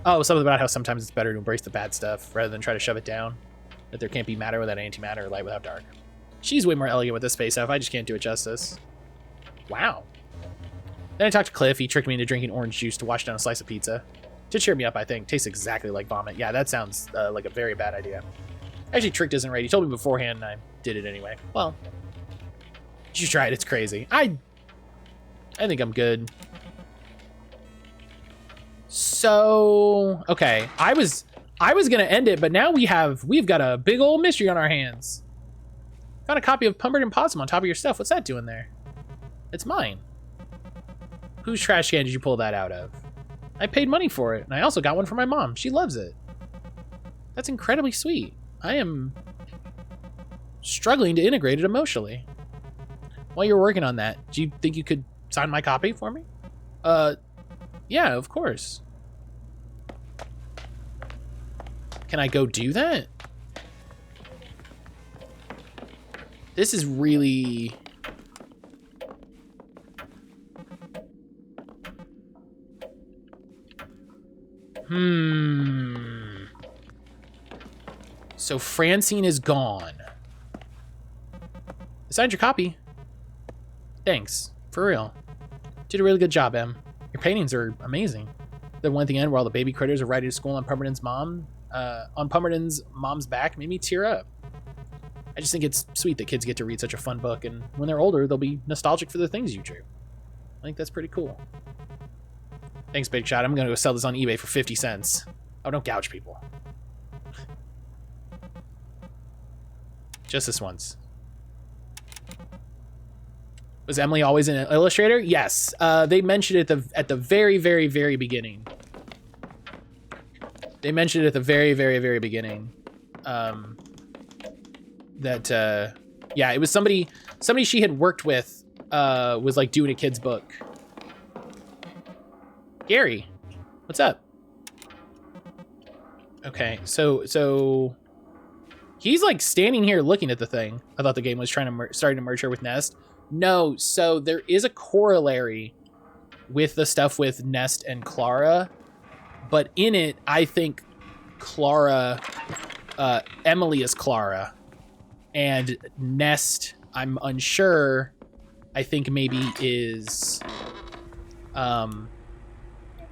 Oh, something about how sometimes it's better to embrace the bad stuff rather than try to shove it down. That there can't be matter without antimatter or light without dark. She's way more elegant with this space stuff. I just can't do it justice. Wow. Then I talked to Cliff. He tricked me into drinking orange juice to wash down a slice of pizza. To cheer me up, I think. Tastes exactly like vomit. Yeah, that sounds like a very bad idea. Actually, tricked isn't right. He told me beforehand and I did it anyway. Well, you should try it. It's crazy. I think I'm good. So, okay. I was gonna end it, but now we've got a big old mystery on our hands. Found a copy of Pumpered and Possum on top of your stuff. What's that doing there? It's mine. Whose trash can did you pull that out of? I paid money for it, and I also got one for my mom. She loves it. That's incredibly sweet. I am struggling to integrate it emotionally. While you're working on that, do you think you could sign my copy for me? Yeah, of course. Can I go do that? This is really... So Francine is gone. I signed your copy. Thanks. For real. Did a really good job, Em. Your paintings are amazing. The one at the end where all the baby critters are riding to school on Pumperton's mom's back made me tear up. I just think it's sweet that kids get to read such a fun book, and when they're older, they'll be nostalgic for the things you drew. I think that's pretty cool. Thanks, Big Shot. I'm gonna go sell this on eBay for 50 cents. Oh, don't gouge people. Just this once. Was Emily always an illustrator? Yes. They mentioned it at the very, very, very beginning. They mentioned it at the very, very, very beginning. Yeah, it was somebody she had worked with was like doing a kid's book. Gary, what's up? Okay, so he's like standing here looking at the thing. I thought the game was starting to merge her with Nest. No, so there is a corollary with the stuff with Nest and Clara, but in it, I think Clara, Emily is Clara, and Nest, I'm unsure, I think maybe is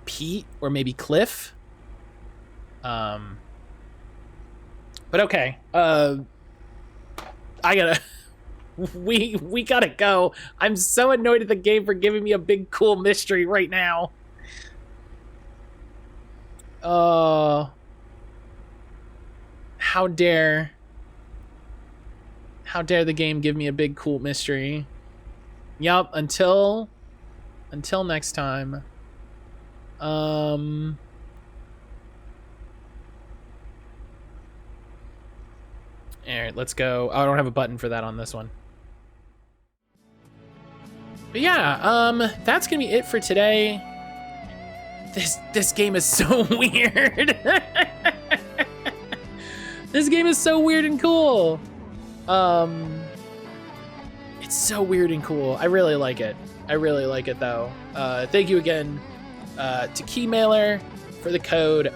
Pete or maybe Cliff. But okay, I gotta we gotta go. I'm so annoyed at the game for giving me a big cool mystery right now. How dare the game give me a big cool mystery? Yup, until next time. All right, let's go. Oh, I don't have a button for that on this one. But yeah, that's gonna be it for today. This game is so weird. This game is so weird and cool. It's so weird and cool. I really like it. I really like it though. Thank you again to Keymailer for the code.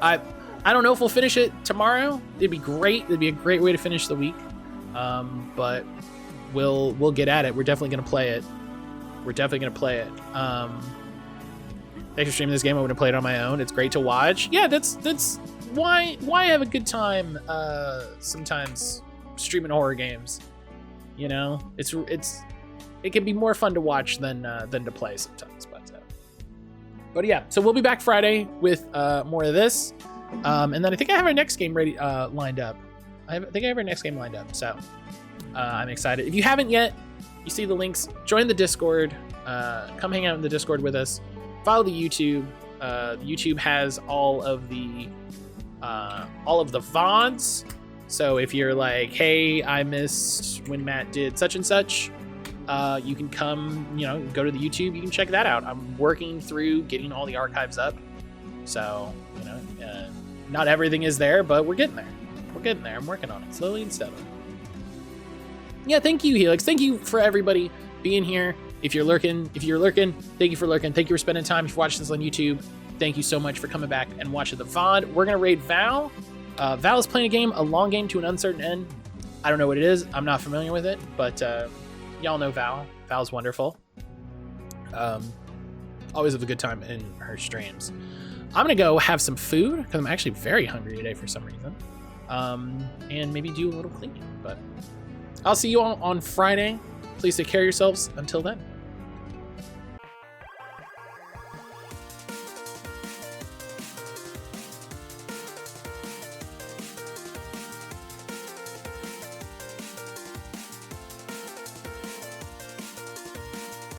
I don't know if we'll finish it tomorrow. It'd be great. It'd be a great way to finish the week. But we'll get at it. We're definitely gonna play it. Thanks for streaming this game. I would have played it on my own. It's great to watch. Yeah, that's why I have a good time sometimes streaming horror games. You know, it can be more fun to watch than to play sometimes. But yeah, so we'll be back Friday with more of this, and then I think I have our next game ready lined up. I think I have our next game lined up, so I'm excited. If you haven't yet, you see the links. Join the Discord. Come hang out in the Discord with us. Follow the YouTube. YouTube has all of the VODs. So if you're like, hey, I missed when Matt did such and such, you can come, go to the YouTube. You can check that out. I'm working through getting all the archives up. So, not everything is there, but we're getting there. I'm working on it slowly and steadily. Yeah, thank you, Helix. Thank you for everybody being here. If you're lurking, thank you for lurking. Thank you for spending time. If you're watching this on YouTube, thank you so much for coming back and watching the VOD. We're going to raid Val. Val is playing a long game to an uncertain end. I don't know what it is. I'm not familiar with it, but y'all know Val. Val's wonderful. Always have a good time in her streams. I'm going to go have some food because I'm actually very hungry today for some reason. And maybe do a little cleaning. But I'll see you all on Friday. Please take care of yourselves. Until then.